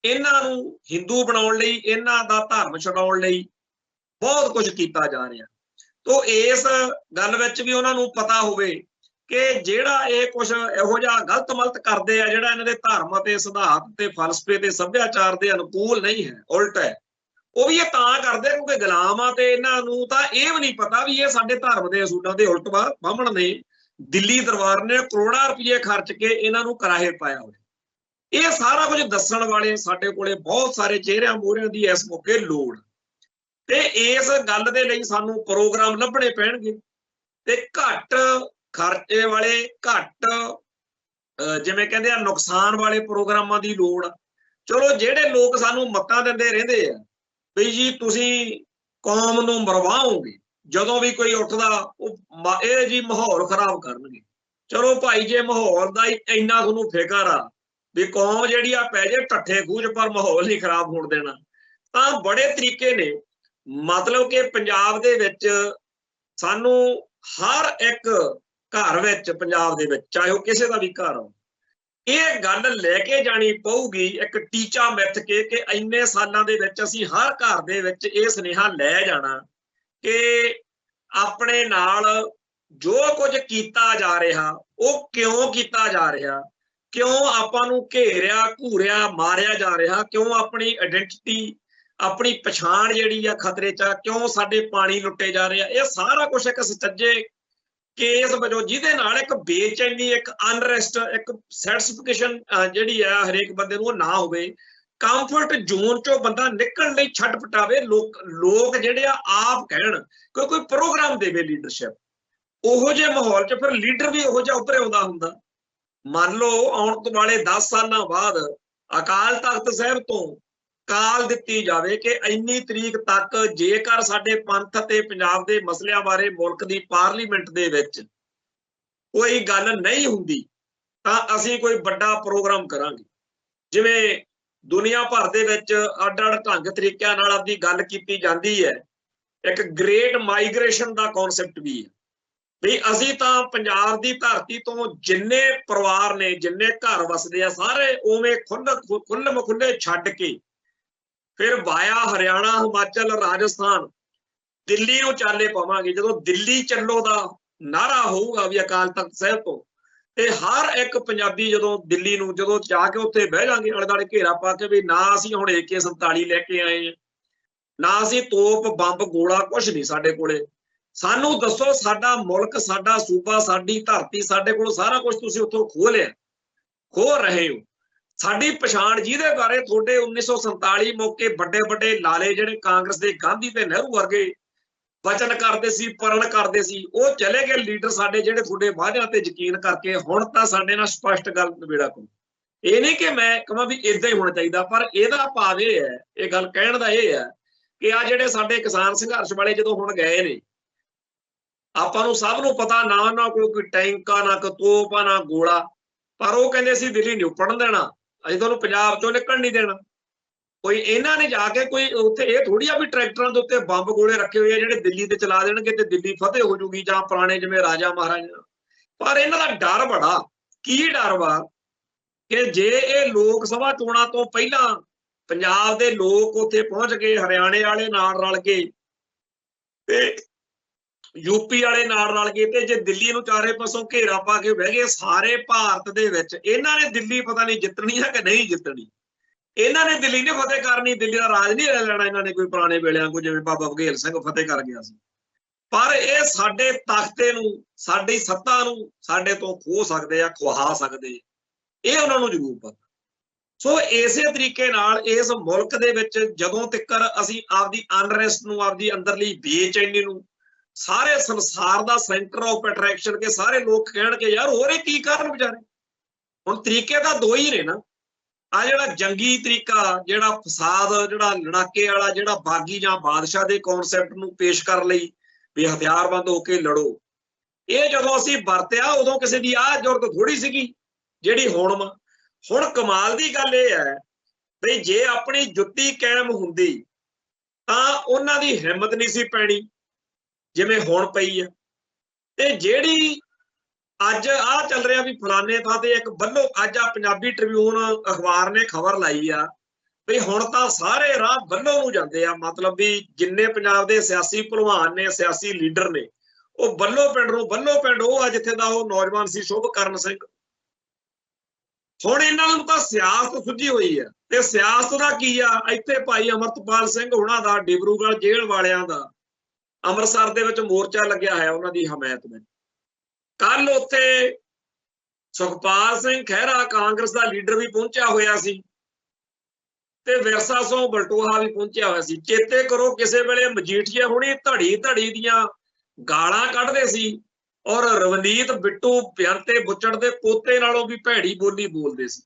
ਇਹਨਾਂ ਨੂੰ ਹਿੰਦੂ ਬਣਾਉਣ ਲਈ, ਇਹਨਾਂ ਦਾ ਧਰਮ ਛਡਾਉਣ ਲਈ ਬਹੁਤ ਕੁਝ ਕੀਤਾ ਜਾ ਰਿਹਾ। ਤੋ ਇਸ ਗੱਲ ਵਿੱਚ ਵੀ ਉਹਨਾਂ ਨੂੰ ਪਤਾ ਹੋਵੇ ਕਿ ਜਿਹੜਾ ਇਹ ਕੁਝ ਇਹੋ ਜਿਹਾ ਗਲਤ ਮਲਤ ਕਰਦੇ ਆ, ਜਿਹੜਾ ਇਹਨਾਂ ਦੇ ਧਰਮ ਅਤੇ ਸਿਧਾਂਤ ਤੇ ਫਲਸਫੇ ਤੇ ਸੱਭਿਆਚਾਰ ਦੇ ਅਨੁਕੂਲ ਨਹੀਂ ਹੈ, ਉਲਟ ਹੈ, ਉਹ ਵੀ ਇਹ ਤਾਂ ਕਰਦੇ ਕਿਉਂਕਿ ਗੁਲਾਮ ਆ ਤੇ ਇਹਨਾਂ ਨੂੰ ਤਾਂ ਇਹ ਵੀ ਨਹੀਂ ਪਤਾ ਵੀ ਇਹ ਸਾਡੇ ਧਰਮ ਦੇ ਅਸੂਲਾਂ ਦੇ ਉਲਟ ਵਾ। ਬਾਹਮਣ ਨੇ, ਦਿੱਲੀ ਦਰਬਾਰ ਨੇ ਕਰੋੜਾਂ ਰੁਪਏ ਖਰਚ ਕੇ ਇਹਨਾਂ ਨੂੰ ਕਰਾਹੇ ਪਾਇਆ ਹੋਇਆ। ਇਹ ਸਾਰਾ ਕੁਝ ਦੱਸਣ ਵਾਲੇ ਸਾਡੇ ਕੋਲੇ ਬਹੁਤ ਸਾਰੇ ਚਿਹਰਿਆਂ ਮੋਹਰਿਆਂ ਦੀ ਇਸ ਮੌਕੇ ਲੋੜ, ਤੇ ਇਸ ਗੱਲ ਦੇ ਲਈ ਸਾਨੂੰ ਪ੍ਰੋਗਰਾਮ ਲੱਭਣੇ ਪੈਣਗੇ ਤੇ ਘੱਟ ਖਰਚੇ ਵਾਲੇ, ਘੱਟ ਜਿਵੇਂ ਕਹਿੰਦੇ ਆ ਨੁਕਸਾਨ ਵਾਲੇ ਪ੍ਰੋਗਰਾਮਾਂ ਦੀ ਲੋੜ ਆ। ਚਲੋ ਜਿਹੜੇ ਲੋਕ ਸਾਨੂੰ ਮੱਤਾਂ ਦਿੰਦੇ ਰਹਿੰਦੇ ਆ ਵੀ ਜੀ ਤੁਸੀਂ ਕੌਮ ਨੂੰ ਮਰਵਾਓਗੇ, ਜਦੋਂ ਵੀ ਕੋਈ ਉੱਠਦਾ ਉਹ ਇਹ ਜੀ ਮਾਹੌਲ ਖਰਾਬ ਕਰਨਗੇ। ਚਲੋ ਭਾਈ, ਜੇ ਮਾਹੌਲ ਦਾ ਇੰਨਾ ਤੁਹਾਨੂੰ ਫਿਕਰ ਆ ਵੀ ਕੌਮ ਜਿਹੜੀ ਆ ਪੈ ਜੇ ਢੱਠੇ ਖੂਜ ਪਰ ਮਾਹੌਲ ਨਹੀਂ ਖਰਾਬ ਹੋਣ ਦੇਣਾ, ਤਾਂ ਬੜੇ ਤਰੀਕੇ ਨੇ। ਮਤਲਬ ਕਿ ਪੰਜਾਬ ਦੇ ਵਿੱਚ ਸਾਨੂੰ ਹਰ ਇੱਕ ਘਰ ਵਿੱਚ, ਪੰਜਾਬ ਦੇ ਵਿੱਚ ਚਾਹੇ ਉਹ ਕਿਸੇ ਦਾ ਵੀ ਘਰ ਹੋ, ਇਹ ਗੱਲ ਲੈ ਕੇ ਜਾਣੀ ਪਊਗੀ, ਇੱਕ ਟੀਚਾ ਮਿੱਥ ਕੇ ਕਿ ਇੰਨੇ ਸਾਲਾਂ ਦੇ ਵਿੱਚ ਅਸੀਂ ਹਰ ਘਰ ਦੇ ਵਿੱਚ ਇਹ ਸੁਨੇਹਾ ਲੈ ਜਾਣਾ ਕਿ ਆਪਣੇ ਨਾਲ ਜੋ ਕੁਝ ਕੀਤਾ ਜਾ ਰਿਹਾ ਉਹ ਕਿਉਂ ਕੀਤਾ ਜਾ ਰਿਹਾ, ਕਿਉਂ ਆਪਾਂ ਨੂੰ ਘੇਰਿਆ, ਘੂਰਿਆ, ਮਾਰਿਆ ਜਾ ਰਿਹਾ, ਕਿਉਂ ਆਪਣੀ ਆਇਡੈਂਟੀਟੀ, ਆਪਣੀ ਪਛਾਣ ਜਿਹੜੀ ਆ ਖਤਰੇ 'ਚ ਆ, ਕਿਉਂ ਸਾਡੇ ਪਾਣੀ ਲੁੱਟੇ ਜਾ ਰਹੇ ਆ। ਇਹ ਸਾਰਾ ਕੁਝ ਇੱਕ ਸੱਚੇ ਕੇਸ ਵਜੋਂ, ਜਿਹਦੇ ਨਾਲ ਇੱਕ ਬੇਚੈਨੀ, ਇੱਕ ਅਨਰੈਸਟ, ਇੱਕ ਸੈਟੀਸਫਿਕੇਸ਼ਨ ਜਿਹੜੀ ਆ ਹਰੇਕ ਬੰਦੇ ਨੂੰ ਉਹ ਨਾ ਹੋਵੇ, ਕੰਫਰਟ ਜ਼ੋਨ 'ਚੋਂ ਬੰਦਾ ਨਿਕਲਣ ਲਈ ਛਟਪਟਾਵੇ। ਲੋਕ ਜਿਹੜੇ ਆ ਆਪ ਕਹਿਣ, ਕੋਈ ਪ੍ਰੋਗਰਾਮ ਦੇਵੇ ਲੀਡਰਸ਼ਿਪ। ਉਹੋ ਜਿਹੇ ਮਾਹੌਲ 'ਚ ਫਿਰ ਲੀਡਰ ਵੀ ਉਹੋ ਜਿਹਾ ਉੱਭਰੇ ਆਉਂਦਾ ਹੁੰਦਾ। ਮੰਨ ਲਓ ਆਉਣ ਤੋਂ ਵਾਲੇ 10 ਸਾਲਾਂ ਬਾਅਦ ਅਕਾਲ ਤਖਤ ਸਾਹਿਬ ਤੋਂ ਕਾਲ ਦਿੱਤੀ ਜਾਵੇ ਕਿ ਇੰਨੀ ਤਰੀਕ ਤੱਕ ਜੇਕਰ ਸਾਡੇ ਪੰਥ ਤੇ ਪੰਜਾਬ ਦੇ ਮਸਲਿਆਂ ਬਾਰੇ ਮੁਲਕ ਦੀ ਪਾਰਲੀਮੈਂਟ ਦੇ ਵਿੱਚ ਕੋਈ ਗੱਲ ਨਹੀਂ ਹੁੰਦੀ ਤਾਂ ਅਸੀਂ ਕੋਈ ਵੱਡਾ ਪ੍ਰੋਗਰਾਮ ਕਰਾਂਗੇ। ਜਿਵੇਂ ਦੁਨੀਆ ਭਰ ਦੇ ਵਿੱਚ ਅੱਡ-ਅੱਡ ਢੰਗ ਤਰੀਕਿਆਂ ਨਾਲ ਆਪਦੀ ਗੱਲ ਕੀਤੀ ਜਾਂਦੀ ਹੈ, ਇੱਕ ਗ੍ਰੇਟ ਮਾਈਗ੍ਰੇਸ਼ਨ ਦਾ ਕਨਸੈਪਟ ਵੀ ਹੈ ਵੀ ਅਸੀਂ ਤਾਂ ਪੰਜਾਬ ਦੀ ਧਰਤੀ ਤੋਂ ਜਿੰਨੇ ਪਰਿਵਾਰ ਨੇ, ਜਿੰਨੇ ਘਰ ਵਸਦੇ ਆ, ਸਾਰੇ ਉਵੇਂ ਖੁੱਲ੍ਹੇ ਛੱਡ ਕੇ ਫਿਰ ਵਾਇਆ ਹਰਿਆਣਾ, ਹਿਮਾਚਲ, ਰਾਜਸਥਾਨ, ਦਿੱਲੀ ਨੂੰ ਚਾਲੇ ਪਾਵਾਂਗੇ। ਜਦੋਂ ਦਿੱਲੀ ਚੱਲੋ ਦਾ ਨਾਰਾ ਹੋਊਗਾ ਵੀ ਅਕਾਲ ਤਖਤ ਸਾਹਿਬ ਤੋਂ, ਤੇ ਹਰ ਇੱਕ ਪੰਜਾਬੀ ਜਦੋਂ ਦਿੱਲੀ ਨੂੰ ਜਦੋਂ ਜਾ ਕੇ ਉੱਥੇ ਬਹਿ ਜਾਗੇ ਆਲੇ ਦੁਆਲੇ ਘੇਰਾ ਪਾ ਕੇ ਵੀ ਨਾ ਅਸੀਂ ਹੁਣ AK-47 ਲੈ ਕੇ ਆਏ ਆ, ਨਾ ਅਸੀਂ ਤੋਪ, ਬੰਬ, ਗੋਲਾ, ਕੁਛ ਨਹੀਂ ਸਾਡੇ ਕੋਲੇ, ਸਾਨੂੰ ਦੱਸੋ ਸਾਡਾ ਮੁਲਕ, ਸਾਡਾ ਸੂਬਾ, ਸਾਡੀ ਧਰਤੀ, ਸਾਡੇ ਕੋਲ ਸਾਰਾ ਕੁਝ ਤੁਸੀਂ ਉੱਥੋਂ ਖੋਹ ਲਿਆ, ਖੋਹ ਰਹੇ ਹੋ। ਸਾਡੀ ਪਛਾਣ, ਜਿਹਦੇ ਬਾਰੇ ਤੁਹਾਡੇ 1947 ਮੌਕੇ ਵੱਡੇ ਲਾਲੇ ਜਿਹੜੇ ਕਾਂਗਰਸ ਦੇ, ਗਾਂਧੀ ਤੇ ਨਹਿਰੂ ਵਰਗੇ ਵਚਨ ਕਰਦੇ ਸੀ, ਪਰਣ ਕਰਦੇ ਸੀ, ਉਹ ਚਲੇ ਗਏ ਲੀਡਰ ਸਾਡੇ ਜਿਹੜੇ ਤੁਹਾਡੇ ਵਾਅਦਿਆਂ ਤੇ ਯਕੀਨ ਕਰਕੇ ਹੁਣ ਤਾਂ ਸਾਡੇ ਨਾਲ ਸਪਸ਼ਟ ਗੱਲ ਨਿਬੇੜਾ ਕਰੋ। ਇਹ ਨਹੀਂ ਕਿ ਮੈਂ ਕਹਾਂ ਵੀ ਇਦਾਂ ਹੀ ਹੋਣਾ ਚਾਹੀਦਾ, ਪਰ ਇਹਦਾ ਭਾਵ ਇਹ ਹੈ, ਇਹ ਗੱਲ ਕਹਿਣ ਦਾ ਇਹ ਹੈ ਕਿ ਆ ਜਿਹੜੇ ਸਾਡੇ ਕਿਸਾਨ ਸੰਘਰਸ਼ ਵਾਲੇ ਜਦੋਂ ਹੁਣ ਗਏ ਨੇ, ਆਪਾਂ ਨੂੰ ਸਭ ਨੂੰ ਪਤਾ ਨਾ ਉਹਨਾਂ ਕੋਲ ਕੋਈ ਟੈਂਕਾ, ਨਾ ਕੋਈ ਤੋਪ, ਨਾ ਗੋਲਾ, ਪਰ ਉਹ ਕਹਿੰਦੇ ਸੀ ਦਿੱਲੀ ਨਹੀਂ ਉੱਪੜਨ ਦੇਣਾ, ਅਸੀਂ ਤੁਹਾਨੂੰ ਪੰਜਾਬ ਚੋਂ ਨਿਕਲਣ ਨਹੀਂ ਦੇਣਾ। ਕੋਈ ਇਹਨਾਂ ਨੇ ਜਾ ਕੇ ਕੋਈ ਉੱਥੇ ਇਹ ਥੋੜੀ ਆ ਵੀ ਟਰੈਕਟਰਾਂ ਦੇ ਉੱਤੇ ਬੰਬ ਗੋਲੇ ਰੱਖੇ ਹੋਏ ਆ ਜਿਹੜੇ ਦਿੱਲੀ ਤੇ ਚਲਾ ਦੇਣਗੇ ਤੇ ਦਿੱਲੀ ਫਤਿਹ ਹੋ ਜੂਗੀ, ਜਾਂ ਪੁਰਾਣੇ ਜਿਵੇਂ ਰਾਜਾ ਮਹਾਰਾਜਾ। ਪਰ ਇਹਨਾਂ ਦਾ ਡਰ ਬੜਾ, ਕੀ ਡਰ ਵਾ ਕਿ ਜੇ ਇਹ ਲੋਕ ਸਭਾ ਚੋਣਾਂ ਤੋਂ ਪਹਿਲਾਂ ਪੰਜਾਬ ਦੇ ਲੋਕ ਉੱਥੇ ਪਹੁੰਚ ਗਏ, ਹਰਿਆਣੇ ਵਾਲੇ ਨਾਲ ਰਲ ਗਏ ਤੇ ਯੂਪੀ ਵਾਲੇ ਨਾਲ ਰਲ ਗਏ, ਤੇ ਜੇ ਦਿੱਲੀ ਨੂੰ ਚਾਰੇ ਪਾਸੋਂ ਘੇਰਾ ਪਾ ਕੇ ਬਹਿ ਗਏ ਸਾਰੇ ਭਾਰਤ ਦੇ ਵਿੱਚ, ਇਹਨਾਂ ਨੇ ਦਿੱਲੀ ਪਤਾ ਨਹੀਂ ਜਿੱਤਣੀ ਹੈ ਕਿ ਨਹੀਂ ਜਿੱਤਣੀ, ਇਹਨਾਂ ਨੇ ਦਿੱਲੀ ਨੇ ਫਤਿਹ ਕਰਨੀ, ਦਿੱਲੀ ਦਾ ਰਾਜ ਨਹੀਂ ਲੈਣਾ ਇਹਨਾਂ ਨੇ ਕੋਈ ਪੁਰਾਣੇ ਵੇਲਿਆਂ ਕੋ, ਜਿਵੇਂ ਬਾਬਾ ਬਘੇਲ ਸਿੰਘ ਫਤਿਹ ਕਰ ਗਿਆ ਸੀ। ਪਰ ਇਹ ਸਾਡੇ ਤਖਤੇ ਨੂੰ, ਸਾਡੀ ਸੱਤਾ ਨੂੰ ਸਾਡੇ ਤੋਂ ਖੋਹ ਸਕਦੇ ਆ, ਖੁਹਾ ਸਕਦੇ, ਇਹ ਉਹਨਾਂ ਨੂੰ ਜ਼ਰੂਰ ਪਤਾ। ਸੋ ਇਸੇ ਤਰੀਕੇ ਨਾਲ ਇਸ ਮੁਲਕ ਦੇ ਵਿੱਚ ਜਦੋਂ ਤੱਕ ਅਸੀਂ ਆਪਦੀ ਅਨਰੈਸਟ ਨੂੰ, ਆਪਦੀ ਅੰਦਰਲੀ ਬੇਚੈਨੀ ਨੂੰ, ਸਾਰੇ ਸੰਸਾਰ ਦਾ ਸੈਂਟਰ ਆਫ ਅਟਰੈਕਸ਼ਨ ਕੇ ਸਾਰੇ ਲੋਕ ਕਹਿਣਗੇ ਯਾਰ ਹੋਰ ਇਹ ਕੀ ਕਰਨ ਵਿਚਾਰੇ। ਹੁਣ ਤਰੀਕੇ ਤਾਂ ਦੋ ਹੀ ਨੇ ਨਾ, ਆ ਜਿਹੜਾ ਜੰਗੀ ਤਰੀਕਾ, ਜਿਹੜਾ ਫਸਾਦ, ਜਿਹੜਾ ਲੜਾਕੇ ਵਾਲਾ, ਜਿਹੜਾ ਬਾਗੀ ਜਾਂ ਬਾਦਸ਼ਾਹ ਦੇ ਕਨਸੈਪਟ ਨੂੰ ਪੇਸ਼ ਕਰਨ ਲਈ ਵੀ ਹਥਿਆਰਬੰਦ ਹੋ ਕੇ ਲੜੋ, ਇਹ ਜਦੋਂ ਅਸੀਂ ਵਰਤਿਆ ਉਦੋਂ ਕਿਸੇ ਦੀ ਆਹ ਜ਼ਰੂਰਤ ਥੋੜੀ ਸੀਗੀ ਜਿਹੜੀ ਹੁਣ। ਹੁਣ ਕਮਾਲ ਦੀ ਗੱਲ ਇਹ ਹੈ ਬਈ ਜੇ ਆਪਣੀ ਜੁੱਤੀ ਕਾਇਮ ਹੁੰਦੀ ਤਾਂ ਉਹਨਾਂ ਦੀ ਹਿੰਮਤ ਨਹੀਂ ਸੀ ਪੈਣੀ ਜਿਵੇਂ ਹੁਣ ਪਈ ਆ। ਤੇ ਜਿਹੜੀ ਅੱਜ ਆਹ ਚੱਲ ਰਿਹਾ ਵੀ ਫਲਾਣੇ ਥਾਂ ਤੇ ਇੱਕ ਬੱਲੋ, ਅੱਜ ਆ ਪੰਜਾਬੀ ਟ੍ਰਿਬਿਊਨ ਅਖਬਾਰ ਨੇ ਖਬਰ ਲਾਈ ਆ ਵੀ ਹੁਣ ਤਾਂ ਸਾਰੇ ਰਾਹ ਬੱਲੋ ਨੂੰ ਜਾਂਦੇ ਆ, ਮਤਲਬ ਵੀ ਜਿੰਨੇ ਪੰਜਾਬ ਦੇ ਸਿਆਸੀ ਭਲਵਾਨ ਨੇ, ਸਿਆਸੀ ਲੀਡਰ ਨੇ, ਉਹ ਬੱਲੋ ਪਿੰਡ ਨੂੰ, ਬੱਲੋ ਪਿੰਡ ਉਹ ਆ ਜਿੱਥੇ ਦਾ ਉਹ ਨੌਜਵਾਨ ਸੀ ਸ਼ੁਭਕਰਨ ਸਿੰਘ। ਹੁਣ ਇਹਨਾਂ ਨੂੰ ਤਾਂ ਸਿਆਸਤ ਸੁੱਝੀ ਹੋਈ ਆ, ਤੇ ਸਿਆਸਤ ਦਾ ਕੀ ਆ, ਇੱਥੇ ਭਾਈ ਅਮਰਤਪਾਲ ਸਿੰਘ ਹੁਣਾਂ ਦਾ, ਡਿਬਰੂਗੜ੍ਹ ਜੇਲ੍ਹ ਵਾਲਿਆਂ ਦਾ ਅੰਮ੍ਰਿਤਸਰ ਦੇ ਵਿੱਚ ਮੋਰਚਾ ਲੱਗਿਆ ਹੋਇਆ ਉਹਨਾਂ ਦੀ ਹਮਾਇਤ ਵਿੱਚ। ਕੱਲ ਉੱਥੇ ਸੁਖਪਾਲ ਸਿੰਘ ਖਹਿਰਾ ਕਾਂਗਰਸ ਦਾ ਲੀਡਰ ਵੀ ਪਹੁੰਚਿਆ ਹੋਇਆ ਸੀ, ਤੇ ਵਿਰਸਾ ਸਿੰਘ ਬਲਟੋਹਾ ਵੀ ਪਹੁੰਚਿਆ ਹੋਇਆ ਸੀ। ਚੇਤੇ ਕਰੋ ਕਿਸੇ ਵੇਲੇ ਮਜੀਠੀਆ ਹੁਣੀ ਧੜੀ ਧੜੀ ਦੀਆਂ ਗਾਲਾਂ ਕੱਢਦੇ ਸੀ, ਔਰ ਰਵਨੀਤ ਬਿੱਟੂ ਪਿਆਰਤੇ ਬੁੱਚੜ ਦੇ ਪੋਤੇ ਨਾਲੋਂ ਵੀ ਭੈੜੀ ਬੋਲੀ ਬੋਲਦੇ ਸੀ,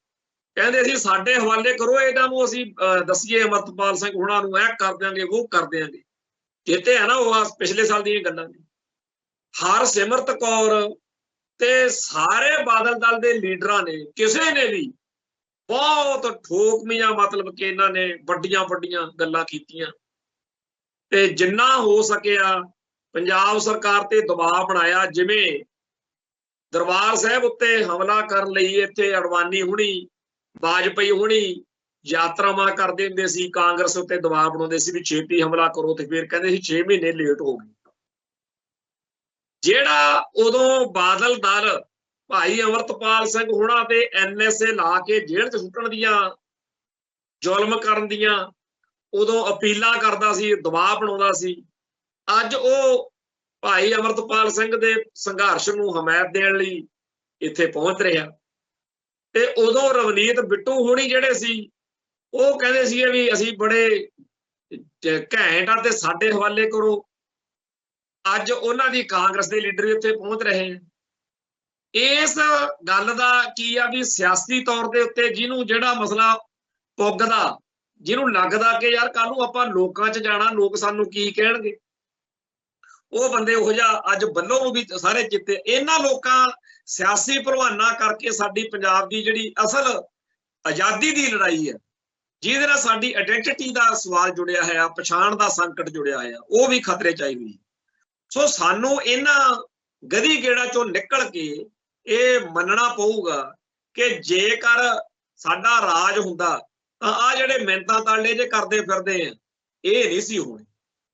ਕਹਿੰਦੇ ਸੀ ਸਾਡੇ ਹਵਾਲੇ ਕਰੋ ਇਹਨਾਂ ਨੂੰ, ਅਸੀਂ ਦੱਸੀਏ ਅਮਰਤਪਾਲ ਸਿੰਘ ਹੁਣਾਂ ਨੂੰ, ਇਹ ਕਰ ਦਿਆਂਗੇ ਉਹ ਕਰ ਦਿਆਂਗੇ। ਚੇਤੇ ਹੈ ਨਾ ਉਹ ਪਿਛਲੇ ਸਾਲ ਦੀਆਂ ਗੱਲਾਂ ਨੇ। ਹਰਸਿਮਰਤ ਕੌਰ ਤੇ ਸਾਰੇ ਬਾਦਲ ਦਲ ਦੇ ਲੀਡਰਾਂ ਨੇ, ਕਿਸੇ ਨੇ ਵੀ ਬਹੁਤ ਠੋਕਮੀਆਂ, ਮਤਲਬ ਕਿ ਇਹਨਾਂ ਨੇ ਵੱਡੀਆਂ ਵੱਡੀਆਂ ਗੱਲਾਂ ਕੀਤੀਆਂ, ਤੇ ਜਿੰਨਾ ਹੋ ਸਕਿਆ ਪੰਜਾਬ ਸਰਕਾਰ ਤੇ ਦਬਾਅ ਬਣਾਇਆ। ਜਿਵੇਂ ਦਰਬਾਰ ਸਾਹਿਬ ਉੱਤੇ ਹਮਲਾ ਕਰਨ ਲਈ ਇੱਥੇ ਅਡਵਾਨੀ ਹੁਣੀ, ਵਾਜਪਾਈ ਹੁਣੀ ਯਾਤਰਾਵਾਂ ਕਰਦੇ ਹੁੰਦੇ ਸੀ, ਕਾਂਗਰਸ ਉੱਤੇ ਦਬਾਅ ਬਣਾਉਂਦੇ ਸੀ ਵੀ ਛੇਤੀ ਹਮਲਾ ਕਰੋ, ਤੇ ਫਿਰ ਕਹਿੰਦੇ ਸੀ 6 ਮਹੀਨੇ ਲੇਟ ਹੋ ਗਏ। ਜਿਹੜਾ ਉਦੋਂ ਬਾਦਲ ਦਲ ਭਾਈ ਅਮਰਤਪਾਲ ਸਿੰਘ ਹੁਣਾਂ ਤੇ NSA ਲਾ ਕੇ ਜੇਲ੍ਹ 'ਚ ਸੁੱਟਣ ਦੀਆਂ, ਜ਼ੁਲਮ ਕਰਨ ਦੀਆਂ ਉਦੋਂ ਅਪੀਲਾਂ ਕਰਦਾ ਸੀ, ਦਬਾਅ ਬਣਾਉਂਦਾ ਸੀ, ਅੱਜ ਉਹ ਭਾਈ ਅਮਰਤਪਾਲ ਸਿੰਘ ਦੇ ਸੰਘਰਸ਼ ਨੂੰ ਹਮਾਇਤ ਦੇਣ ਲਈ ਇੱਥੇ ਪਹੁੰਚ ਰਿਹਾ। ਤੇ ਉਦੋਂ ਰਵਨੀਤ ਬਿੱਟੂ ਹੁਣੀ ਜਿਹੜੇ ਸੀ ਉਹ ਕਹਿੰਦੇ ਸੀ ਵੀ ਅਸੀਂ ਬੜੇ ਘੈਂਟ ਆ ਤੇ ਸਾਡੇ ਹਵਾਲੇ ਕਰੋ। ਅੱਜ ਉਹਨਾਂ ਦੀ ਕਾਂਗਰਸ ਦੇ ਲੀਡਰ ਵੀ ਉੱਥੇ ਪਹੁੰਚ ਰਹੇ ਆ। ਇਸ ਗੱਲ ਦਾ ਕੀ ਆ ਵੀ ਸਿਆਸੀ ਤੌਰ ਦੇ ਉੱਤੇ ਜਿਹਨੂੰ ਜਿਹੜਾ ਮਸਲਾ ਪੁੱਗਦਾ, ਜਿਹਨੂੰ ਲੱਗਦਾ ਕਿ ਯਾਰ ਕੱਲ ਨੂੰ ਆਪਾਂ ਲੋਕਾਂ 'ਚ ਜਾਣਾ, ਲੋਕ ਸਾਨੂੰ ਕੀ ਕਹਿਣਗੇ, ਉਹ ਬੰਦੇ ਉਹੋ ਜਿਹਾ ਅੱਜ ਬੱਲੋਂ ਨੂੰ ਵੀ ਸਾਰੇ ਜਿੱਤੇ। ਇਹਨਾਂ ਲੋਕਾਂ ਸਿਆਸੀ ਭਲਵਾਨਾਂ ਕਰਕੇ ਸਾਡੀ ਪੰਜਾਬ ਦੀ ਜਿਹੜੀ ਅਸਲ ਆਜ਼ਾਦੀ ਦੀ ਲੜਾਈ ਹੈ, ਜਿਹਦੇ ਨਾਲ ਸਾਡੀ ਆਇਡੈਂਟੀਟੀ ਦਾ ਸਵਾਲ ਜੁੜਿਆ ਹੋਇਆ, ਪਛਾਣ ਦਾ ਸੰਕਟ ਜੁੜਿਆ ਹੋਇਆ, ਉਹ ਵੀ ਖਤਰੇ 'ਚ ਆਈ ਹੋਈ। ਸੋ ਸਾਨੂੰ ਇਹਨਾਂ ਗਦੀ ਗੇੜਾ 'ਚੋਂ ਨਿਕਲ ਕੇ ਇਹ ਮੰਨਣਾ ਪਊਗਾ ਕਿ ਜੇਕਰ ਸਾਡਾ ਰਾਜ ਹੁੰਦਾ ਤਾਂ ਆਹ ਜਿਹੜੇ ਮਿਹਨਤਾਂ ਤਾਲੇ ਜੇ ਕਰਦੇ ਫਿਰਦੇ ਆ ਇਹ ਨਹੀਂ ਸੀ ਹੋਣੇ।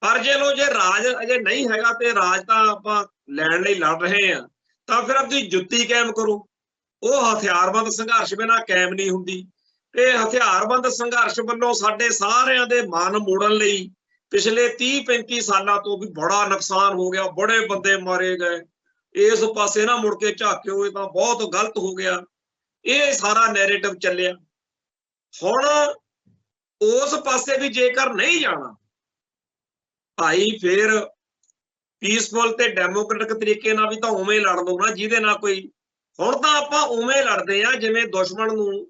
ਪਰ ਜੇ ਰਾਜ ਅਜੇ ਨਹੀਂ ਹੈਗਾ ਤੇ ਰਾਜ ਤਾਂ ਆਪਾਂ ਲੈਣ ਲਈ ਲੜ ਰਹੇ ਆ, ਤਾਂ ਫਿਰ ਆਪਣੀ ਜੁੱਤੀ ਕਾਇਮ ਕਰੋ। ਉਹ ਹਥਿਆਰਬੰਦ ਸੰਘਰਸ਼ ਬਿਨਾਂ ਕਾਇਮ ਨਹੀਂ ਹੁੰਦੀ। ਤੇ ਹਥਿਆਰਬੰਦ ਸੰਘਰਸ਼ ਵੱਲੋਂ ਸਾਡੇ ਸਾਰਿਆਂ ਦੇ ਮਨ ਮੋੜਨ ਲਈ ਪਿਛਲੇ 30-35 ਸਾਲਾਂ ਤੋਂ ਵੀ ਬੜਾ ਨੁਕਸਾਨ ਹੋ ਗਿਆ, ਬੜੇ ਬੰਦੇ ਮਾਰੇ ਗਏ। ਇਸ ਪਾਸੇ ਨਾ ਮੁੜ ਕੇ ਝਾਕਿਓ, ਇਹ ਤਾਂ ਬਹੁਤ ਗਲਤ ਹੋ ਗਿਆ। ਇਹ ਸਾਰਾ ਨੈਰੇਟਿਵ ਚੱਲਿਆ। ਹੁਣ ਉਸ ਪਾਸੇ ਵੀ ਜੇਕਰ ਨਹੀਂ ਜਾਣਾ ਭਾਈ, ਫਿਰ ਪੀਸਫੁਲ ਤੇ ਡੈਮੋਕ੍ਰੈਟਿਕ ਤਰੀਕੇ ਨਾਲ ਵੀ ਤਾਂ ਉਵੇਂ ਲੜ ਲਓ ਨਾ ਜਿਹਦੇ ਨਾਲ ਕੋਈ। ਹੁਣ ਤਾਂ ਆਪਾਂ ਉਵੇਂ ਲੜਦੇ ਆ ਜਿਵੇਂ ਦੁਸ਼ਮਣ ਨੂੰ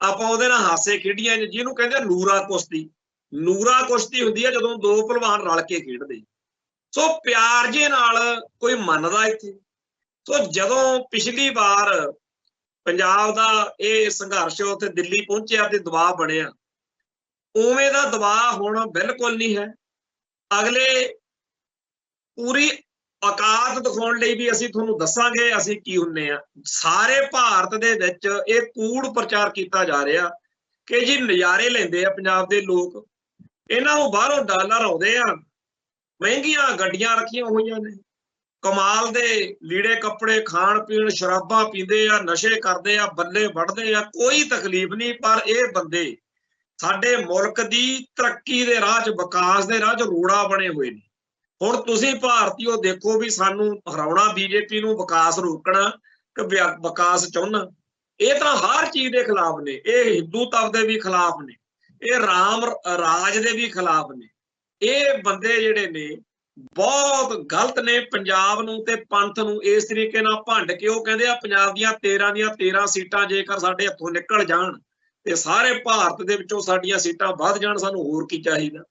ਆਪਾਂ ਉਹਦੇ ਨਾਲ ਹਾਸੇ ਖੇਡੀਆਂ, ਜਿਹਨੂੰ ਕਹਿੰਦੇ ਨੂਰਾ ਕੁਸ਼ਤੀ। ਨੂਰਾ ਕੁਸ਼ਤੀ ਹੁੰਦੀ ਆ ਜਦੋਂ ਦੋ ਭਲਵਾਨ ਰਲ ਕੇ ਖੇਡਦੇ। ਸੋ ਪਿਆਰ ਜੇ ਨਾਲ ਕੋਈ ਮੰਨਦਾ ਇੱਥੇ। ਸੋ ਜਦੋਂ ਪਿਛਲੀ ਵਾਰ ਪੰਜਾਬ ਦਾ ਇਹ ਸੰਘਰਸ਼ ਉੱਥੇ ਦਿੱਲੀ ਪਹੁੰਚਿਆ ਤੇ ਦਬਾਅ ਬਣਿਆ, ਉਵੇਂ ਦਾ ਦਬਾਅ ਹੁਣ ਬਿਲਕੁਲ ਨਹੀਂ ਹੈ। ਅਗਲੇ ਪੂਰੀ ਔਕਾਤ ਦਿਖਾਉਣ ਲਈ ਵੀ ਅਸੀਂ ਤੁਹਾਨੂੰ ਦੱਸਾਂਗੇ ਅਸੀਂ ਕੀ ਹੁੰਨੇ ਆ। ਸਾਰੇ ਭਾਰਤ ਦੇ ਵਿੱਚ ਇਹ ਕੂੜ ਪ੍ਰਚਾਰ ਕੀਤਾ ਜਾ ਰਿਹਾ कि जी नज़ारे लेंदे आ पंजाब दे लोग, इन्हां नूं बाहरों डॉलर आउंदे आ, महंगियां गड्डियां रखियां होईयां ने, कमाल दे लीड़े कपड़े, खाण पीण, शराबां पींदे आ, नशे करदे आ, बल्ले वढ़दे आ, कोई तकलीफ नहीं। पर ये बंदे साडे मुल्क दी तरक्की दे राह च, विकास दे राह च रोड़ा बने हुए ने। हुण तुसीं भारतीयो देखो भी सानू हराउणा, बीजेपी नूं विकास रोकना कि विकास चाहुंदा, ये तां हर चीज़ के खिलाफ ने। ये हिंदूत्व के भी खिलाफ ने, ये राम राज के भी खिलाफ ने। ये बंदे जिहड़े ने बहुत गलत ने। पंजाब नूं ते पंथ नूं इस तरीके नाल भंड के वो कहंदे आ पंजाब दीयां 13 ਦੀਆਂ 13 सीटां जेकर साडे हत्थों निकल जाण ते सारे भारत दे विचों साडीआं सीटां वध जाण, सानूं होर की चाहीदा।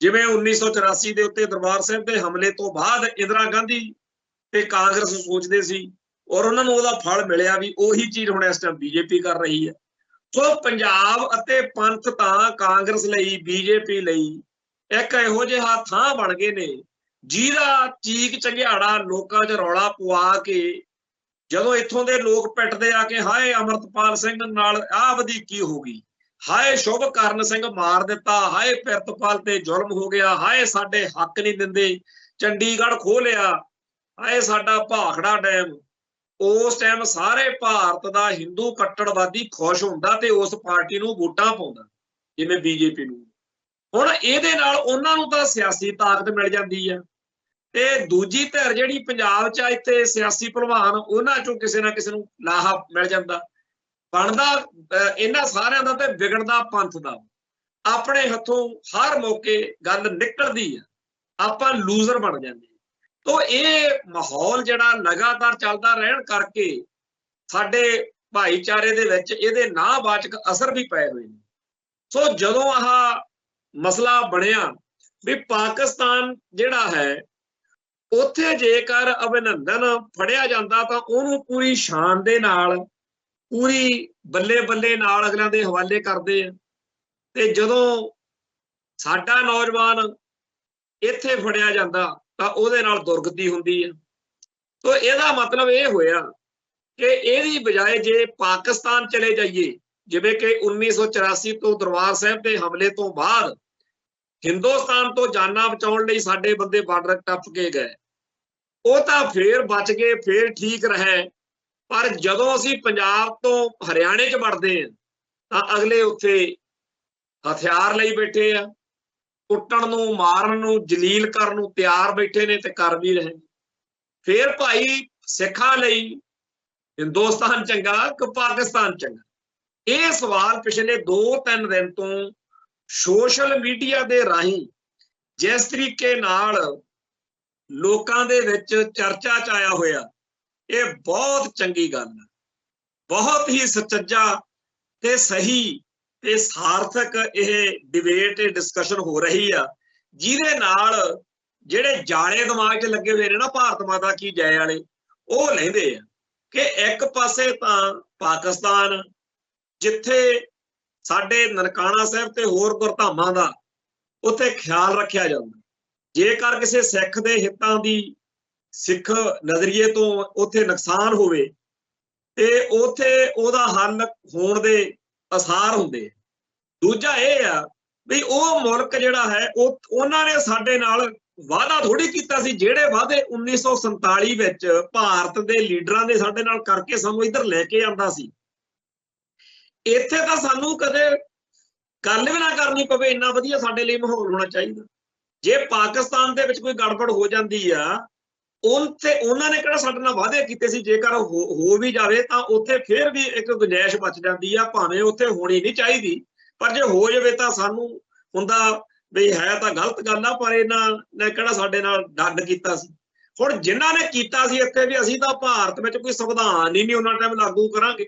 जिवें 1984 ਦੇ ਉੱਤੇ ਦਰਬਾਰ ਸਾਹਿਬ ਦੇ ਹਮਲੇ ਤੋਂ ਬਾਅਦ ਇੰਦਰਾ ਗਾਂਧੀ ਤੇ ਕਾਂਗਰਸ ਸੋਚਦੇ ਸੀ, ਔਰ ਉਹਨਾਂ ਨੂੰ ਉਹਦਾ ਫਲ ਮਿਲਿਆ ਵੀ ਉਹੀ ਚੀਜ਼ ਹੁਣ ਇਸ ਟਾਈਮ ਬੀਜੇਪੀ ਕਰ ਰਹੀ ਹੈ। ਸੋ ਪੰਜਾਬ ਅਤੇ ਪੰਥ ਤਾਂ ਕਾਂਗਰਸ ਲਈ, ਬੀਜੇਪੀ ਲਈ ਇੱਕ ਇਹੋ ਜਿਹਾ ਥਾਂ ਬਣ ਗਏ ਨੇ ਜਿਹਦਾ ਚੀਕ ਚੰਗਿਆੜਾ ਲੋਕਾਂ 'ਚ ਰੌਲਾ ਪਵਾ ਕੇ ਜਦੋਂ ਇੱਥੋਂ ਦੇ ਲੋਕ ਪਿੱਟਦੇ ਆ ਕਿ ਹਾਏ ਅਮਰਤਪਾਲ ਸਿੰਘ ਨਾਲ ਆਹ ਵਧੀਕੀ ਹੋ ਗਈ, ਹਾਏ ਸ਼ੁਭਕਰਨ ਸਿੰਘ ਮਾਰ ਦਿੱਤਾ, ਹਾਏ ਪ੍ਰਿਤਪਾਲ ਤੇ ਜ਼ੁਲਮ ਹੋ ਗਿਆ, ਹਾਏ ਸਾਡੇ ਹੱਕ ਨਹੀਂ ਦਿੰਦੇ, ਚੰਡੀਗੜ੍ਹ ਖੋਹ ਲਿਆ, ਹਾਏ ਸਾਡਾ ਭਾਖੜਾ ਡੈਮ। ਉਸ ਟਾਈਮ ਸਾਰੇ ਭਾਰਤ ਦਾ ਹਿੰਦੂ ਕੱਟੜਵਾਦੀ ਖੁਸ਼ ਹੁੰਦਾ ਤੇ ਉਸ ਪਾਰਟੀ ਨੂੰ ਵੋਟਾਂ ਪਾਉਂਦਾ, ਜਿਵੇਂ ਬੀਜੇਪੀ ਨੂੰ। ਹੁਣ ਇਹਦੇ ਨਾਲ ਉਹਨਾਂ ਨੂੰ ਤਾਂ ਸਿਆਸੀ ਤਾਕਤ ਮਿਲ ਜਾਂਦੀ ਆ, ਤੇ ਦੂਜੀ ਧਿਰ ਜਿਹੜੀ ਪੰਜਾਬ 'ਚ ਇੱਥੇ ਸਿਆਸੀ ਭਲਵਾਨ, ਉਹਨਾਂ 'ਚੋਂ ਕਿਸੇ ਨਾ ਕਿਸੇ ਨੂੰ ਲਾਹਾ ਮਿਲ ਜਾਂਦਾ। ਬਣਦਾ ਇਹਨਾਂ ਸਾਰਿਆਂ ਦਾ ਤੇ ਵਿਗੜਦਾ ਪੰਥ ਦਾ। ਆਪਣੇ ਹੱਥੋਂ ਹਰ ਮੌਕੇ ਗੱਲ ਨਿਕਲਦੀ ਆ, ਆਪਾਂ ਲੂਜ਼ਰ ਬਣ ਜਾਂਦੇ। ਤੋ ਇਹ ਮਾਹੌਲ ਜਿਹੜਾ ਲਗਾਤਾਰ ਚੱਲਦਾ ਰਹਿਣ ਕਰਕੇ ਸਾਡੇ ਭਾਈਚਾਰੇ ਦੇ ਵਿੱਚ ਇਹਦੇ ਨਾਵਾਚਕ ਅਸਰ ਵੀ ਪਏ ਹੋਏ ਨੇ। ਸੋ ਜਦੋਂ ਆਹ ਮਸਲਾ ਬਣਿਆ ਵੀ ਪਾਕਿਸਤਾਨ ਜਿਹੜਾ ਹੈ ਉੱਥੇ ਜੇਕਰ ਅਭਿਨੰਦਨ ਫੜਿਆ ਜਾਂਦਾ ਤਾਂ ਉਹਨੂੰ ਪੂਰੀ ਸ਼ਾਨ ਦੇ ਨਾਲ, ਪੂਰੀ ਬੱਲੇ ਬੱਲੇ ਨਾਲ ਅਗਲਿਆਂ ਦੇ ਹਵਾਲੇ ਕਰਦੇ ਆ, ਤੇ ਜਦੋਂ ਸਾਡਾ ਨੌਜਵਾਨ ਇੱਥੇ ਫੜਿਆ ਜਾਂਦਾ ਤਾਂ ਉਹਦੇ ਨਾਲ ਦੁਰਗਤੀ ਹੁੰਦੀ ਹੈ। ਤੋ ਇਹਦਾ ਮਤਲਬ ਇਹ ਹੋਇਆ ਕਿ ਇਹਦੀ ਬਜਾਏ ਜੇ ਪਾਕਿਸਤਾਨ ਚਲੇ ਜਾਈਏ, ਜਿਵੇਂ ਕਿ 1984 ਤੋਂ ਦਰਬਾਰ ਸਾਹਿਬ ਦੇ ਹਮਲੇ ਤੋਂ ਬਾਅਦ ਹਿੰਦੁਸਤਾਨ ਤੋਂ ਜਾਨਾਂ ਬਚਾਉਣ ਲਈ ਸਾਡੇ ਬੰਦੇ ਬਾਰਡਰ ਟੱਪ ਕੇ ਗਏ, ਉਹ ਤਾਂ ਫੇਰ ਬਚ ਗਏ, ਫੇਰ ਠੀਕ ਰਹੇ। ਪਰ ਜਦੋਂ ਅਸੀਂ ਪੰਜਾਬ ਤੋਂ ਹਰਿਆਣੇ 'ਚ ਵੜਦੇ ਹਾਂ ਤਾਂ ਅਗਲੇ ਉੱਥੇ ਹਥਿਆਰ ਲਈ ਬੈਠੇ ਆ, ਕੁੱਟਣ ਨੂੰ, ਮਾਰਨ ਨੂੰ, ਜਲੀਲ ਕਰਨ ਨੂੰ ਤਿਆਰ ਬੈਠੇ ਨੇ ਤੇ ਕਰ ਵੀ ਰਹੇ। ਫੇਰ ਭਾਈ ਸਿੱਖਾਂ ਲਈ ਹਿੰਦੁਸਤਾਨ ਚੰਗਾ ਕਿ ਪਾਕਿਸਤਾਨ ਚੰਗਾ? ਇਹ ਸਵਾਲ ਪਿਛਲੇ 2-3 ਦਿਨ ਤੋਂ ਸੋਸ਼ਲ ਮੀਡੀਆ ਦੇ ਰਾਹੀਂ ਜਿਸ ਤਰੀਕੇ ਨਾਲ ਲੋਕਾਂ ਦੇ ਵਿੱਚ ਚਰਚਾ 'ਚ ਆਇਆ ਹੋਇਆ, ਇਹ ਬਹੁਤ ਚੰਗੀ ਗੱਲ ਹੈ। ਬਹੁਤ ਹੀ ਸੁਚੱਜਾ ਤੇ ਸਹੀ ਤੇ ਸਾਰਥਕ ਇਹ ਡਿਬੇਟ, ਡਿਸਕਸ਼ਨ ਹੋ ਰਹੀ ਆ, ਜਿਹਦੇ ਨਾਲ ਜਿਹੜੇ ਜਾਲੇ ਦਿਮਾਗ 'ਚ ਲੱਗੇ ਹੋਏ ਨੇ ਨਾ ਭਾਰਤ ਮਾਤਾ ਕੀ ਜੈ ਵਾਲੇ, ਉਹ ਲੈਂਦੇ ਆ ਕਿ ਇੱਕ ਪਾਸੇ ਤਾਂ ਪਾਕਿਸਤਾਨ ਜਿੱਥੇ ਸਾਡੇ ਨਨਕਾਣਾ ਸਾਹਿਬ ਤੇ ਹੋਰ ਗੁਰਧਾਮਾਂ ਦਾ ਉੱਥੇ ਖਿਆਲ ਰੱਖਿਆ ਜਾਂਦਾ, ਜੇਕਰ ਕਿਸੇ ਸਿੱਖ ਦੇ ਹਿੱਤਾਂ ਦੀ, ਸਿੱਖ ਨਜ਼ਰੀਏ ਤੋਂ ਉੱਥੇ ਨੁਕਸਾਨ ਹੋਵੇ ਤੇ ਉੱਥੇ ਉਹਦਾ ਹੱਲ ਹੋਣ ਦੇ ਅਸਾਰ ਹੁੰਦੇ। ਦੂਜਾ ਇਹ ਆ ਵੀ ਉਹ ਮੁਲਕ ਜਿਹੜਾ ਹੈ ਉਹਨਾਂ ਨੇ ਸਾਡੇ ਨਾਲ ਵਾਅਦਾ ਥੋੜੀ ਕੀਤਾ ਸੀ, ਜਿਹੜੇ ਵਾਅਦੇ 1947 ਵਿੱਚ ਭਾਰਤ ਦੇ ਲੀਡਰਾਂ ਨੇ ਸਾਡੇ ਨਾਲ ਕਰਕੇ ਸਾਨੂੰ ਇੱਧਰ ਲੈ ਕੇ ਆਂਦਾ ਸੀ। ਇੱਥੇ ਤਾਂ ਸਾਨੂੰ ਕਦੇ ਗੱਲ ਵੀ ਨਾ ਕਰਨੀ ਪਵੇ, ਇੰਨਾ ਵਧੀਆ ਸਾਡੇ ਲਈ ਮਾਹੌਲ ਹੋਣਾ ਚਾਹੀਦਾ। ਜੇ ਪਾਕਿਸਤਾਨ ਦੇ ਵਿੱਚ ਕੋਈ ਗੜਬੜ ਹੋ ਜਾਂਦੀ ਆ, ਉਹਨਾਂ ਨੇ ਕਿਹੜਾ ਸਾਡੇ ਨਾਲ ਵਾਅਦੇ ਕੀਤੇ ਸੀ? ਜੇਕਰ ਹੋ ਵੀ ਜਾਵੇ ਤਾਂ ਉੱਥੇ ਫਿਰ ਵੀ ਇੱਕ ਗੁੰਜਾਇਸ਼ ਬਚ ਜਾਂਦੀ ਆ, ਭਾਵੇਂ ਉੱਥੇ ਹੋਣੀ ਨਹੀਂ ਚਾਹੀਦੀ, ਪਰ ਜੇ ਹੋ ਜਾਵੇ ਤਾਂ ਸਾਨੂੰ ਹੁੰਦਾ ਵੀ ਹੈ ਤਾਂ ਗਲਤ ਗੱਲ ਆ, ਪਰ ਇਹਨਾਂ ਨੇ ਕਿਹੜਾ ਸਾਡੇ ਨਾਲ ਡੱਡ ਕੀਤਾ ਸੀ। ਹੁਣ ਜਿਨ੍ਹਾਂ ਨੇ ਕੀਤਾ ਸੀ ਇੱਥੇ ਵੀ, ਅਸੀਂ ਤਾਂ ਭਾਰਤ ਵਿੱਚ ਕੋਈ ਸੰਵਿਧਾਨ ਹੀ ਨਹੀਂ ਉਹਨਾਂ ਟਾਈਮ ਲਾਗੂ ਕਰਾਂਗੇ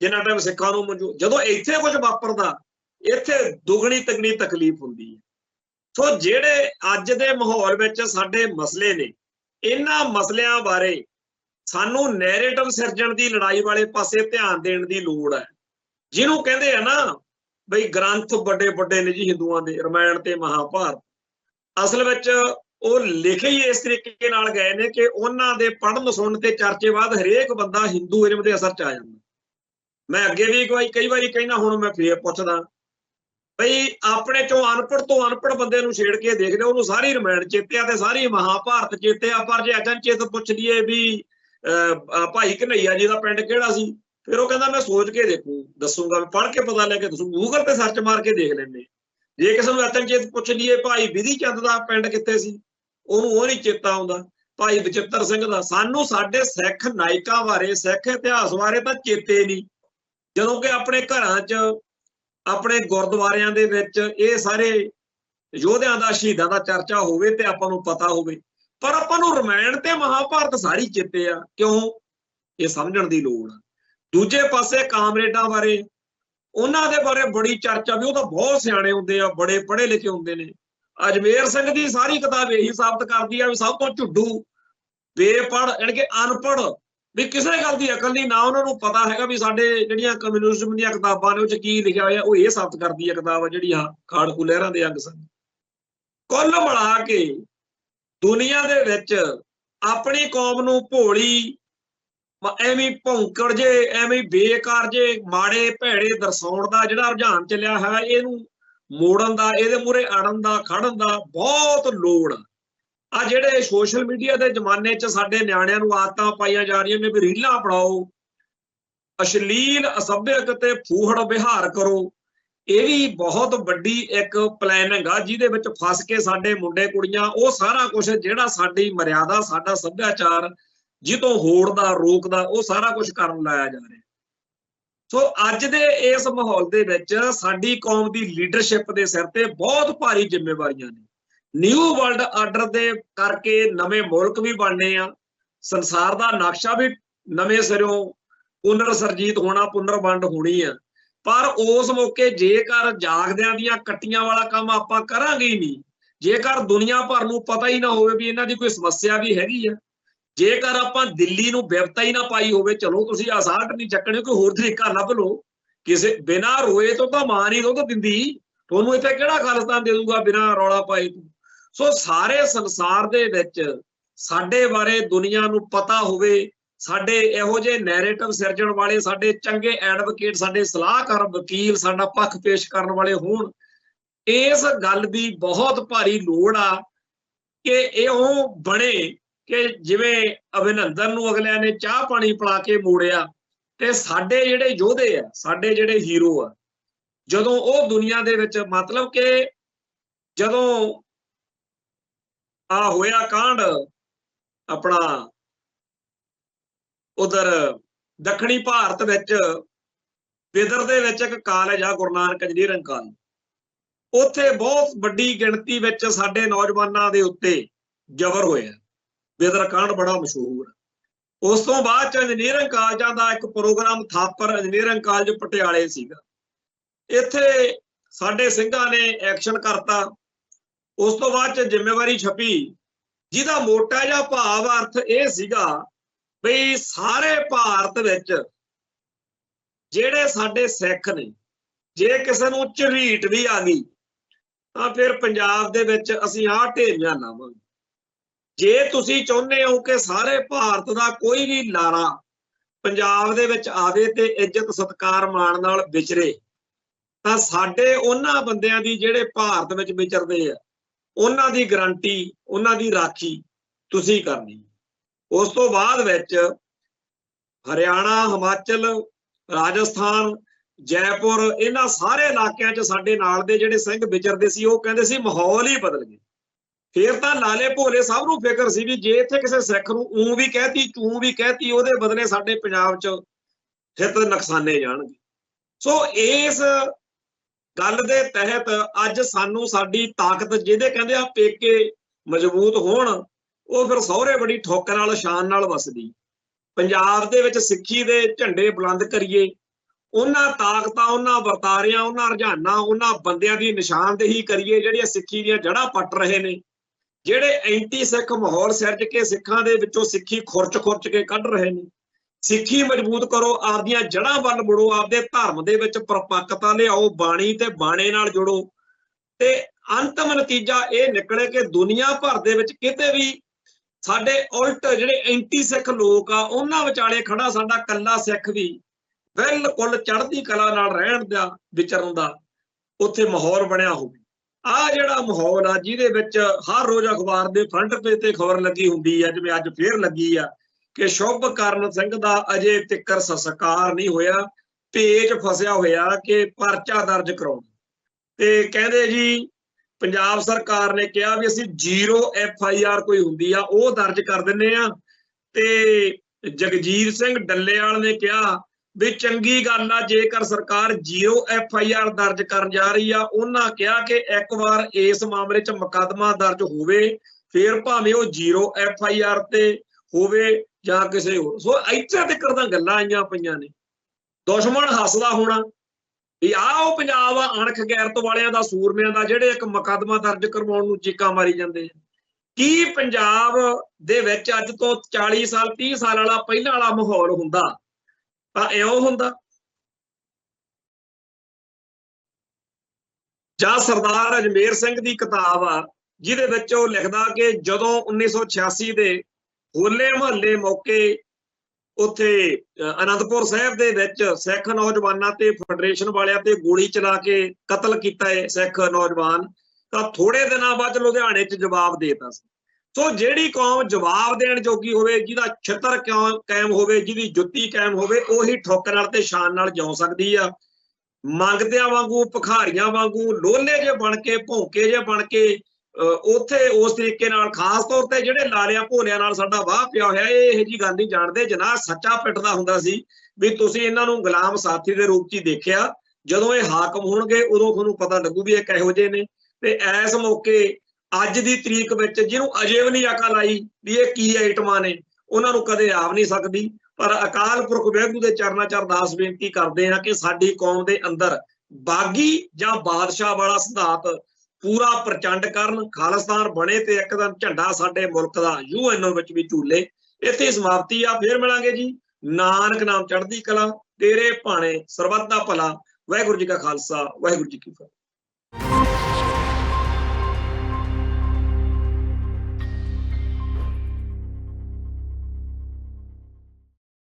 ਜਿੰਨਾ ਟਾਈਮ ਸਿੱਖਾਂ ਨੂੰ ਮਨਜ਼ੂਰ। ਜਦੋਂ ਇੱਥੇ ਕੁਝ ਵਾਪਰਦਾ, ਇੱਥੇ ਦੁਗਣੀ ਤਗਣੀ ਤਕਲੀਫ ਹੁੰਦੀ ਹੈ। ਸੋ ਜਿਹੜੇ ਅੱਜ ਦੇ ਮਾਹੌਲ ਵਿੱਚ ਸਾਡੇ ਮਸਲੇ ਨੇ, ਇਹਨਾਂ ਮਸਲਿਆਂ ਬਾਰੇ ਸਾਨੂੰ ਨੈਰੇਟਿਵ ਸਿਰਜਣ ਦੀ ਲੜਾਈ ਵਾਲੇ ਪਾਸੇ ਧਿਆਨ ਦੇਣ ਦੀ ਲੋੜ ਹੈ। ਜਿਹਨੂੰ ਕਹਿੰਦੇ ਆ ਨਾ ਬਈ ਗ੍ਰੰਥ ਵੱਡੇ ਵੱਡੇ ਨੇ ਜੀ ਹਿੰਦੂਆਂ ਦੇ, ਰਾਮਾਇਣ ਤੇ ਮਹਾਭਾਰਤ, ਅਸਲ ਵਿੱਚ ਉਹ ਲਿਖੇ ਹੀ ਇਸ ਤਰੀਕੇ ਨਾਲ ਗਏ ਨੇ ਕਿ ਉਹਨਾਂ ਦੇ ਪੜ੍ਹਨ ਸੁਣਨ ਤੇ ਚਰਚੇ ਬਾਅਦ ਹਰੇਕ ਬੰਦਾ ਹਿੰਦੂਇਜ਼ਮ ਦੇ ਅਸਰ 'ਚ ਆ ਜਾਂਦਾ। मैं अगे भी कई बारी कहना, हुण मैं फिर पुछदा बई अपने चों अनपढ़ तो अनपढ़ बंदे नूं छेड़ के देख लिओ, उहनूं सारी रामायण चेते आ ते सारी महाभारत चेते आ, पर जे अचनचेत पुछ लईए भी भाई कन्हैया जी का पिंड किहड़ा सी, फिर वो कहता मैं सोच के देखूं दसूंगा, पढ़ के पता लैके दसूं, गूगल ते सर्च मार के देख लैंदे। जे किसी नूं अचनचेत पुछ लईए भाई विधि चंद का पिंड कित्थे सी, ਉਹਨੂੰ ਉਹ ਨਹੀਂ ਚੇਤਾ ਆਉਂਦਾ। ਭਾਈ ਬਚਿੱਤਰ ਸਿੰਘ ਦਾ, ਸਾਨੂੰ ਸਾਡੇ ਸਿੱਖ ਨਾਇਕਾਂ ਬਾਰੇ ਸਿੱਖ ਇਤਿਹਾਸ ਬਾਰੇ ਤਾਂ ਚੇਤੇ ਨਹੀਂ, ਜਦੋਂ ਕਿ ਆਪਣੇ ਘਰਾਂ 'ਚ ਆਪਣੇ ਗੁਰਦੁਆਰਿਆਂ ਦੇ ਵਿੱਚ ਇਹ ਸਾਰੇ ਯੋਧਿਆਂ ਦਾ ਸ਼ਹੀਦਾਂ ਦਾ ਚਰਚਾ ਹੋਵੇ ਤੇ ਆਪਾਂ ਨੂੰ ਪਤਾ ਹੋਵੇ, ਪਰ ਆਪਾਂ ਨੂੰ ਰਾਮਾਇਣ ਤੇ ਮਹਾਭਾਰਤ ਸਾਰੀ ਚੇਤੇ ਆ ਕਿਉਂ, ਇਹ ਸਮਝਣ ਦੀ ਲੋੜ ਆ। ਦੂਜੇ ਪਾਸੇ ਕਾਮਰੇਡਾਂ ਬਾਰੇ, ਉਹਨਾਂ ਦੇ ਬਾਰੇ ਬੜੀ ਚਰਚਾ ਵੀ ਉਹ ਤਾਂ ਬਹੁਤ ਸਿਆਣੇ ਹੁੰਦੇ ਆ, ਬੜੇ ਪੜ੍ਹੇ ਲਿਖੇ ਹੁੰਦੇ ਨੇ। ਅਜਮੇਰ ਸਿੰਘ ਦੀ ਸਾਰੀ ਕਿਤਾਬ ਇਹੀ ਸਾਬਤ ਕਰਦੀ ਆ ਵੀ ਸਭ ਤੋਂ ਝੁੱਡੂ, ਬੇਪੜ੍ਹ, ਯਾਨੀ ਕਿ ਅਨਪੜ੍ਹ, ਵੀ ਕਿਸੇ ਗੱਲ ਦੀ ਅਕਲ ਨਹੀਂ, ਨਾ ਉਹਨਾਂ ਨੂੰ ਪਤਾ ਹੈਗਾ ਵੀ ਸਾਡੇ ਜਿਹੜੀਆਂ ਕਮਿਊਨਿਜ਼ਮ ਦੀਆਂ ਕਿਤਾਬਾਂ ਨੇ ਉਹ 'ਚ ਕੀ ਲਿਖਿਆ ਹੋਇਆ, ਉਹ ਇਹ ਸਾਬਤ ਕਰਦੀ ਆ ਕਿਤਾਬ ਜਿਹੜੀ ਆ ਖਾੜਕੂ ਲਹਿਰਾਂ ਦੇ ਅੰਗ ਸਨ। ਕੁੱਲ ਮਿਲਾ ਕੇ ਦੁਨੀਆ ਦੇ ਵਿੱਚ ਆਪਣੀ ਕੌਮ ਨੂੰ ਭੋਲੀ, ਐਵੇਂ ਭੌਂਕੜ ਜੇ, ਐਵੇਂ ਬੇਕਾਰ ਜੇ, ਮਾੜੇ ਭੈੜੇ ਦਰਸਾਉਣ ਦਾ ਜਿਹੜਾ ਰੁਝਾਨ ਚੱਲਿਆ ਹੈ, ਇਹਨੂੰ ਮੋੜਨ ਦਾ, ਇਹਦੇ ਮੂਹਰੇ ਅੜਨ ਦਾ, ਖੜਨ ਦਾ ਬਹੁਤ ਲੋੜ ਆ। ਜਿਹੜੇ ਸੋਸ਼ਲ ਮੀਡੀਆ ਦੇ ਜ਼ਮਾਨੇ 'ਚ ਸਾਡੇ ਨਿਆਣਿਆਂ ਨੂੰ ਆਦਤਾਂ ਪਾਈਆਂ ਜਾ ਰਹੀਆਂ ਨੇ ਵੀ ਰੀਲਾਂ ਬਣਾਓ, ਅਸ਼ਲੀਲ, ਅਸਭਿਅਕ ਤੇ ਫੂਹੜ ਵਿਹਾਰ ਕਰੋ, ਇਹ ਵੀ ਬਹੁਤ ਵੱਡੀ ਇੱਕ ਪਲੈਨਿੰਗ ਆ ਜਿਹਦੇ ਵਿੱਚ ਫਸ ਕੇ ਸਾਡੇ ਮੁੰਡੇ ਕੁੜੀਆਂ ਉਹ ਸਾਰਾ ਕੁਝ ਜਿਹੜਾ ਸਾਡੀ ਮਰਿਆਦਾ, ਸਾਡਾ ਸੱਭਿਆਚਾਰ ਜਿੱਤੋਂ ਹੋੜਦਾ, ਰੋਕਦਾ, ਉਹ ਸਾਰਾ ਕੁਝ ਕਰਨ ਲਾਇਆ ਜਾ ਰਿਹਾ। ਸੋ ਅੱਜ ਦੇ ਇਸ ਮਾਹੌਲ ਦੇ ਵਿੱਚ ਸਾਡੀ ਕੌਮ ਦੀ ਲੀਡਰਸ਼ਿਪ ਦੇ ਸਿਰ ਤੇ ਬਹੁਤ ਭਾਰੀ ਜ਼ਿੰਮੇਵਾਰੀਆਂ ਨੇ। ਨਿਊ ਵਰਲਡ ਆਰਡਰ ਦੇ ਕਰਕੇ ਨਵੇਂ ਮੁਲਕ ਵੀ ਬਣਨੇ ਆ, ਸੰਸਾਰ ਦਾ ਨਕਸ਼ਾ ਵੀ ਨਵੇਂ ਸਿਰੋਂ ਪੁਨਰ ਸਰਜੀਤ ਹੋਣਾ, ਪੁਨਰ ਵੰਡ ਹੋਣੀ ਆ। ਪਰ ਉਸ ਮੌਕੇ ਜੇਕਰ ਜਾਗਦਿਆਂ ਦੀਆਂ ਕੱਟੀਆਂ ਵਾਲਾ ਕੰਮ ਆਪਾਂ ਕਰਾਂਗੇ ਹੀ ਨਹੀਂ, ਜੇਕਰ ਦੁਨੀਆ ਭਰ ਨੂੰ ਪਤਾ ਹੀ ਨਾ ਹੋਵੇ ਵੀ ਇਹਨਾਂ ਦੀ ਕੋਈ ਸਮੱਸਿਆ ਵੀ ਹੈਗੀ ਆ, ਜੇਕਰ ਆਪਾਂ ਦਿੱਲੀ ਨੂੰ ਬਿਪਤਾ ਹੀ ਨਾ ਪਾਈ ਹੋਵੇ, ਚਲੋ ਤੁਸੀਂ ਅਸਾਲਟ ਨਹੀਂ ਚੱਕਣੇ, ਕੋਈ ਹੋਰ ਤਰੀਕਾ ਲੱਭ ਲਓ, ਕਿਸੇ ਬਿਨਾਂ ਰੋਏ ਤੋਂ ਤਾਂ ਮਾਂ ਨਹੀਂ ਦੁੱਧ ਦਿੰਦੀ, ਤੁਹਾਨੂੰ ਇੱਥੇ ਕਿਹੜਾ ਖਾਲਿਸਤਾਨ ਦੇ ਦੂਗਾ ਬਿਨਾਂ ਰੌਲਾ ਪਾਏ ਤੋਂ। ਸੋ ਸਾਰੇ ਸੰਸਾਰ ਦੇ ਵਿੱਚ ਸਾਡੇ ਬਾਰੇ ਦੁਨੀਆ ਨੂੰ ਪਤਾ ਹੋਵੇ, ਸਾਡੇ ਇਹੋ ਜਿਹੇ ਨੈਰੇਟਿਵ ਸਿਰਜਣ ਵਾਲੇ, ਸਾਡੇ ਚੰਗੇ ਐਡਵੋਕੇਟ, ਸਾਡੇ ਸਲਾਹਕਾਰ, ਵਕੀਲ ਸਾਡਾ ਪੱਖ ਪੇਸ਼ ਕਰਨ ਵਾਲੇ ਹੋਣ। ਇਸ ਗੱਲ ਦੀ ਬਹੁਤ ਭਾਰੀ ਲੋੜ ਆ ਕਿ ਇਹ ਉਹ ਬਣੇ ਕਿ ਜਿਵੇਂ ਅਭਿਨੰਦਨ ਨੂੰ ਅਗਲਿਆਂ ਨੇ ਚਾਹ ਪਾਣੀ ਪਿਲਾ ਕੇ ਮੋੜਿਆ, ਤੇ ਸਾਡੇ ਜਿਹੜੇ ਯੋਧੇ ਆ, ਸਾਡੇ ਜਿਹੜੇ ਹੀਰੋ ਆ, ਜਦੋਂ ਉਹ ਦੁਨੀਆ ਦੇ ਵਿੱਚ, ਮਤਲਬ ਕਿ ਜਦੋਂ ਆ ਹੋਇਆ ਕਾਂਡ ਆਪਣਾ ਉਧਰ ਦੱਖਣੀ ਭਾਰਤ ਵਿੱਚ ਬਿਦਰ ਦੇ ਵਿੱਚ ਇੱਕ ਕਾਲਜ ਆ, ਗੁਰੂ ਨਾਨਕ ਇੰਜੀਨੀਅਰਿੰਗ ਕਾਲਜ, ਉੱਥੇ ਬਹੁਤ ਵੱਡੀ ਗਿਣਤੀ ਵਿੱਚ ਸਾਡੇ ਨੌਜਵਾਨਾਂ ਦੇ ਉੱਤੇ ਜ਼ਬਰ ਹੋਇਆ। ਬਿਦਰ ਕਾਂਡ ਬੜਾ ਮਸ਼ਹੂਰ। ਉਸ ਤੋਂ ਬਾਅਦ ਚ ਇੰਜੀਨੀਅਰਿੰਗ ਕਾਲਜਾਂ ਦਾ ਇੱਕ ਪ੍ਰੋਗਰਾਮ ਥਾਪਰ ਇੰਜੀਨੀਅਰਿੰਗ ਕਾਲਜ ਪਟਿਆਲੇ ਸੀਗਾ, ਇੱਥੇ ਸਾਡੇ ਸਿੰਘਾਂ ਨੇ ਐਕਸ਼ਨ ਕਰਤਾ। ਉਸ ਤੋਂ ਬਾਅਦ ਚ ਜ਼ਿੰਮੇਵਾਰੀ ਛਪੀ, ਜਿਹਦਾ ਮੋਟਾ ਜਿਹਾ ਭਾਵ ਅਰਥ ਇਹ ਸੀਗਾ ਬਈ ਸਾਰੇ ਭਾਰਤ ਵਿੱਚ ਜਿਹੜੇ ਸਾਡੇ ਸਿੱਖ ਨੇ, ਜੇ ਕਿਸੇ ਨੂੰ ਝਰੀਟ ਵੀ ਆ ਗਈ ਤਾਂ ਫਿਰ ਪੰਜਾਬ ਦੇ ਵਿੱਚ ਅਸੀਂ ਆਹ ਢੇਰੀਆਂ ਲਾਵਾਂਗੇ। ਜੇ ਤੁਸੀਂ ਚਾਹੁੰਦੇ ਹੋ ਕਿ ਸਾਰੇ ਭਾਰਤ ਦਾ ਕੋਈ ਵੀ ਲਾਰਾ ਪੰਜਾਬ ਦੇ ਵਿੱਚ ਆਵੇ ਤੇ ਇੱਜ਼ਤ ਸਤਿਕਾਰ ਮਾਣ ਨਾਲ ਵਿਚਰੇ, ਤਾਂ ਸਾਡੇ ਉਹਨਾਂ ਬੰਦਿਆਂ ਦੀ ਜਿਹੜੇ ਭਾਰਤ ਵਿੱਚ ਵਿਚਰਦੇ ਆ, ਉਹਨਾਂ ਦੀ ਗਰੰਟੀ, ਉਹਨਾਂ ਦੀ ਰਾਖੀ ਤੁਸੀਂ ਕਰਨੀ। ਉਸ ਤੋਂ ਬਾਅਦ ਵਿੱਚ ਹਰਿਆਣਾ, ਹਿਮਾਚਲ, ਰਾਜਸਥਾਨ, ਜੈਪੁਰ, ਇਹਨਾਂ ਸਾਰੇ ਇਲਾਕਿਆਂ 'ਚ ਸਾਡੇ ਨਾਲ ਦੇ ਜਿਹੜੇ ਸਿੰਘ ਵਿਚਰਦੇ ਸੀ, ਉਹ ਕਹਿੰਦੇ ਸੀ ਮਾਹੌਲ ਹੀ ਬਦਲ ਗਿਆ। ਫਿਰ ਤਾਂ ਲਾਲੇ ਭੋਲੇ ਸਭ ਨੂੰ ਫਿਕਰ ਸੀ ਵੀ ਜੇ ਇੱਥੇ ਕਿਸੇ ਸਿੱਖ ਨੂੰ ਊਂ ਵੀ ਕਹਿਤੀ, ਚੂੰ ਵੀ ਕਹਿਤੀ, ਉਹਦੇ ਬਦਲੇ ਸਾਡੇ ਪੰਜਾਬ 'ਚ ਹਿੱਤ ਨੁਕਸਾਨੇ ਜਾਣਗੇ। ਸੋ ਇਸ ਗੱਲ ਦੇ ਤਹਿਤ ਅੱਜ ਸਾਨੂੰ ਸਾਡੀ ਤਾਕਤ, ਜਿਹਦੇ ਕਹਿੰਦੇ ਆ ਪੇਕੇ ਮਜ਼ਬੂਤ ਹੋਣ, ਉਹ ਫਿਰ ਸਹੁਰੇ ਬੜੀ ਠੋਕ ਨਾਲ, ਸ਼ਾਨ ਨਾਲ ਵਸਦੀ। ਪੰਜਾਬ ਦੇ ਵਿੱਚ ਸਿੱਖੀ ਦੇ ਝੰਡੇ ਬੁਲੰਦ ਕਰੀਏ, ਉਹਨਾਂ ਤਾਕਤਾਂ, ਉਹਨਾਂ ਵਰਤਾਰਿਆਂ, ਉਹਨਾਂ ਰੁਝਾਨਾਂ, ਉਹਨਾਂ ਬੰਦਿਆਂ ਦੀ ਨਿਸ਼ਾਨਦੇਹੀ ਕਰੀਏ ਜਿਹੜੀਆਂ ਸਿੱਖੀ ਦੀਆਂ ਜੜ੍ਹਾਂ ਪੱਟ ਰਹੇ ਨੇ, ਜਿਹੜੇ ਐਂਟੀ ਸਿੱਖ ਮਾਹੌਲ ਸਿਰਜ ਕੇ ਸਿੱਖਾਂ ਦੇ ਵਿੱਚੋਂ ਸਿੱਖੀ ਖੁਰਚ ਕੇ ਕੱਢ ਰਹੇ ਨੇ। ਸਿੱਖੀ ਮਜ਼ਬੂਤ ਕਰੋ, ਆਪਦੀਆਂ ਜੜ੍ਹਾਂ ਵੱਲ ਮੁੜੋ, ਆਪਦੇ ਧਰਮ ਦੇ ਵਿੱਚ ਪਰਪੱਕਤਾ ਲਿਆਓ, ਬਾਣੀ ਤੇ ਬਾਣੇ ਨਾਲ ਜੁੜੋ, ਤੇ ਅੰਤਮ ਨਤੀਜਾ ਇਹ ਨਿਕਲੇ ਕਿ ਦੁਨੀਆ ਭਰ ਦੇ ਵਿੱਚ ਕਿਤੇ ਵੀ ਸਾਡੇ ਉਲਟ ਜਿਹੜੇ ਐਂਟੀ ਸਿੱਖ ਲੋਕ ਆ, ਉਹਨਾਂ ਵਿਚਾਲੇ ਖੜਾ ਸਾਡਾ ਕੱਲਾ ਸਿੱਖ ਵੀ बिल्कुल चढ़दी कला नाल रहण दा विचरण दा उत्थे माहौल बनया होवे। आ जिहड़ा माहौल आ जिहदे विच हर रोज अखबार दे फ्रंट पेज ते खबर लगी हुंदी है, जिवें अज फेर लगी आ कि शुभकरण सिंह दा अजे तिकर संस्कार नहीं होया, पेज फसिया होया कि परचा दर्ज कराउण। ते कहंदे जी पंजाब सरकार ने कहा भी असीं 0 FIR कोई हुंदी आ ओह दर्ज कर दिंदे आ। ते जगजीत सिंह डल्लेवाल ने कहा भी चंगी गल आ जेकर सरकार 0 FIR दर्ज करन जा रही आ। उन्हां कहा कि एक बार इस मामले च मुकदमा दर्ज होवे फिर भावें वो 0 FIR ते होवे जां किसी होर। सो इत्थे तक तां गल्लां आईयां पईयां ने। दुश्मन हसदा होना भी आओ पंजाब अणख गैरत वालियां दा, सूरमियां दा, ਜਿਹੜੇ ਇੱਕ ਮੁਕੱਦਮਾ ਦਰਜ ਕਰਵਾਉਣ ਨੂੰ ਚੀਕਾਂ ਮਾਰੀ ਜਾਂਦੇ ਆ। ਕੀ ਪੰਜਾਬ ਦੇ ਵਿੱਚ ਅੱਜ ਤੋਂ 40 ਸਾਲ 30 ਸਾਲ ਵਾਲਾ ਪਹਿਲਾਂ ਵਾਲਾ ਮਾਹੌਲ ਹੁੰਦਾ ਤਾਂ ਇਉਂ ਹੁੰਦਾ? ਜਾਂ ਸਰਦਾਰ ਅਜਮੇਰ ਸਿੰਘ ਦੀ ਕਿਤਾਬ ਆ ਜਿਹਦੇ ਵਿੱਚ ਉਹ ਲਿਖਦਾ ਕਿ ਜਦੋਂ 1986 ਦੇ ਹੋਲੇ ਮਹੱਲੇ ਮੌਕੇ ਉੱਥੇ ਅਨੰਦਪੁਰ ਸਾਹਿਬ ਦੇ ਵਿੱਚ ਸਿੱਖ ਨੌਜਵਾਨਾਂ ਤੇ ਫੈਡਰੇਸ਼ਨ ਵਾਲਿਆਂ ਤੇ ਗੋਲੀ ਚਲਾ ਕੇ ਕਤਲ ਕੀਤਾ ਹੈ ਸਿੱਖ ਨੌਜਵਾਨ, ਤਾਂ ਥੋੜੇ ਦਿਨਾਂ ਬਾਅਦ ਲੁਧਿਆਣੇ 'ਚ ਜਵਾਬ ਦੇਤਾ ਸੀ। ਸੋ ਜਿਹੜੀ ਕੌਮ ਜਵਾਬ ਦੇਣ ਜੋਗੀ ਹੋਵੇ, ਜਿਹਦਾ ਛਿੱਤਰ ਕਾਇਮ ਹੋਵੇ, ਜਿਹਦੀ ਜੁੱਤੀ ਕਾਇਮ ਹੋਵੇ, ਉਹੀ ਠੁੱਕ ਨਾਲ ਤੇ ਸ਼ਾਨ ਨਾਲ ਜਿਉ ਸਕਦੀ ਆ। ਮੰਗਦਿਆਂ ਵਾਂਗੂ, ਭਿਖਾਰੀਆਂ ਵਾਂਗੂ, ਲੋਲੇ ਜੇ ਬਣ ਕੇ, ਭੌਂਕੇ ਜੇ ਬਣ ਕੇ ਉੱਥੇ ਉਸ ਤਰੀਕੇ ਨਾਲ, ਖਾਸ ਤੌਰ ਤੇ ਜਿਹੜੇ ਲਾਲਿਆਂ ਭੋਲਿਆਂ ਨਾਲ ਸਾਡਾ ਵਾਹ ਪਿਆ ਹੋਇਆ, ਇਹ ਇਹੋ ਜਿਹੀ ਗੱਲ ਨਹੀਂ ਜਾਣਦੇ। ਜਨਾਬ ਸੱਚਾ ਪਿੱਟਦਾ ਹੁੰਦਾ ਸੀ ਵੀ ਤੁਸੀਂ ਇਹਨਾਂ ਨੂੰ ਗੁਲਾਮ ਸਾਥੀ ਦੇ ਰੂਪ 'ਚ ਹੀ ਦੇਖਿਆ, ਜਦੋਂ ਇਹ ਹਾਕਮ ਹੋਣਗੇ ਉਦੋਂ ਤੁਹਾਨੂੰ ਪਤਾ ਲੱਗੂ ਵੀ ਇਹ ਕਿਹੋ ਜਿਹੇ ਨੇ। ਤੇ ਇਸ ਮੌਕੇ ਅੱਜ ਦੀ ਤਰੀਕ ਵਿੱਚ ਜਿਹਨੂੰ ਅਜੇ ਵੀ ਨਹੀਂ ਅਕਲ ਆਈ ਵੀ ਇਹ ਕੀ ਆਈਟਮਾਂ ਨੇ, ਉਹਨਾਂ ਨੂੰ ਕਦੇ ਆਵ ਨਹੀਂ ਸਕਦੀ। ਪਰ ਅਕਾਲ ਪੁਰਖ ਵਾਹਿਗੁਰੂ ਦੇ ਚਰਨਾਂ 'ਚ ਅਰਦਾਸ ਬੇਨਤੀ ਕਰਦੇ ਹਾਂ ਕਿ ਸਾਡੀ ਕੌਮ ਦੇ ਅੰਦਰ ਬਾਗੀ ਜਾਂ ਬਾਦਸ਼ਾਹ ਵਾਲਾ ਸਿਧਾਂਤ ਪੂਰਾ ਪ੍ਰਚੰਡ ਕਰਨ, ਖਾਲਿਸਤਾਨ ਬਣੇ ਤੇ ਇੱਕਦਮ ਝੰਡਾ ਸਾਡੇ ਮੁਲਕ ਦਾ UNO ਵਿੱਚ ਵੀ ਝੂਲੇ। ਇੱਥੇ ਸਮਾਪਤੀ ਆ, ਫੇਰ ਮਿਲਾਂਗੇ ਜੀ। ਨਾਨਕ ਨਾਮ ਚੜ੍ਹਦੀ ਕਲਾ, ਤੇਰੇ ਭਾਣੇ ਸਰਬੱਤ ਦਾ ਭਲਾ। ਵਾਹਿਗੁਰੂ ਜੀ ਕਾ ਖਾਲਸਾ, ਵਾਹਿਗੁਰੂ ਜੀ ਕੀ ਫਤਿਹ।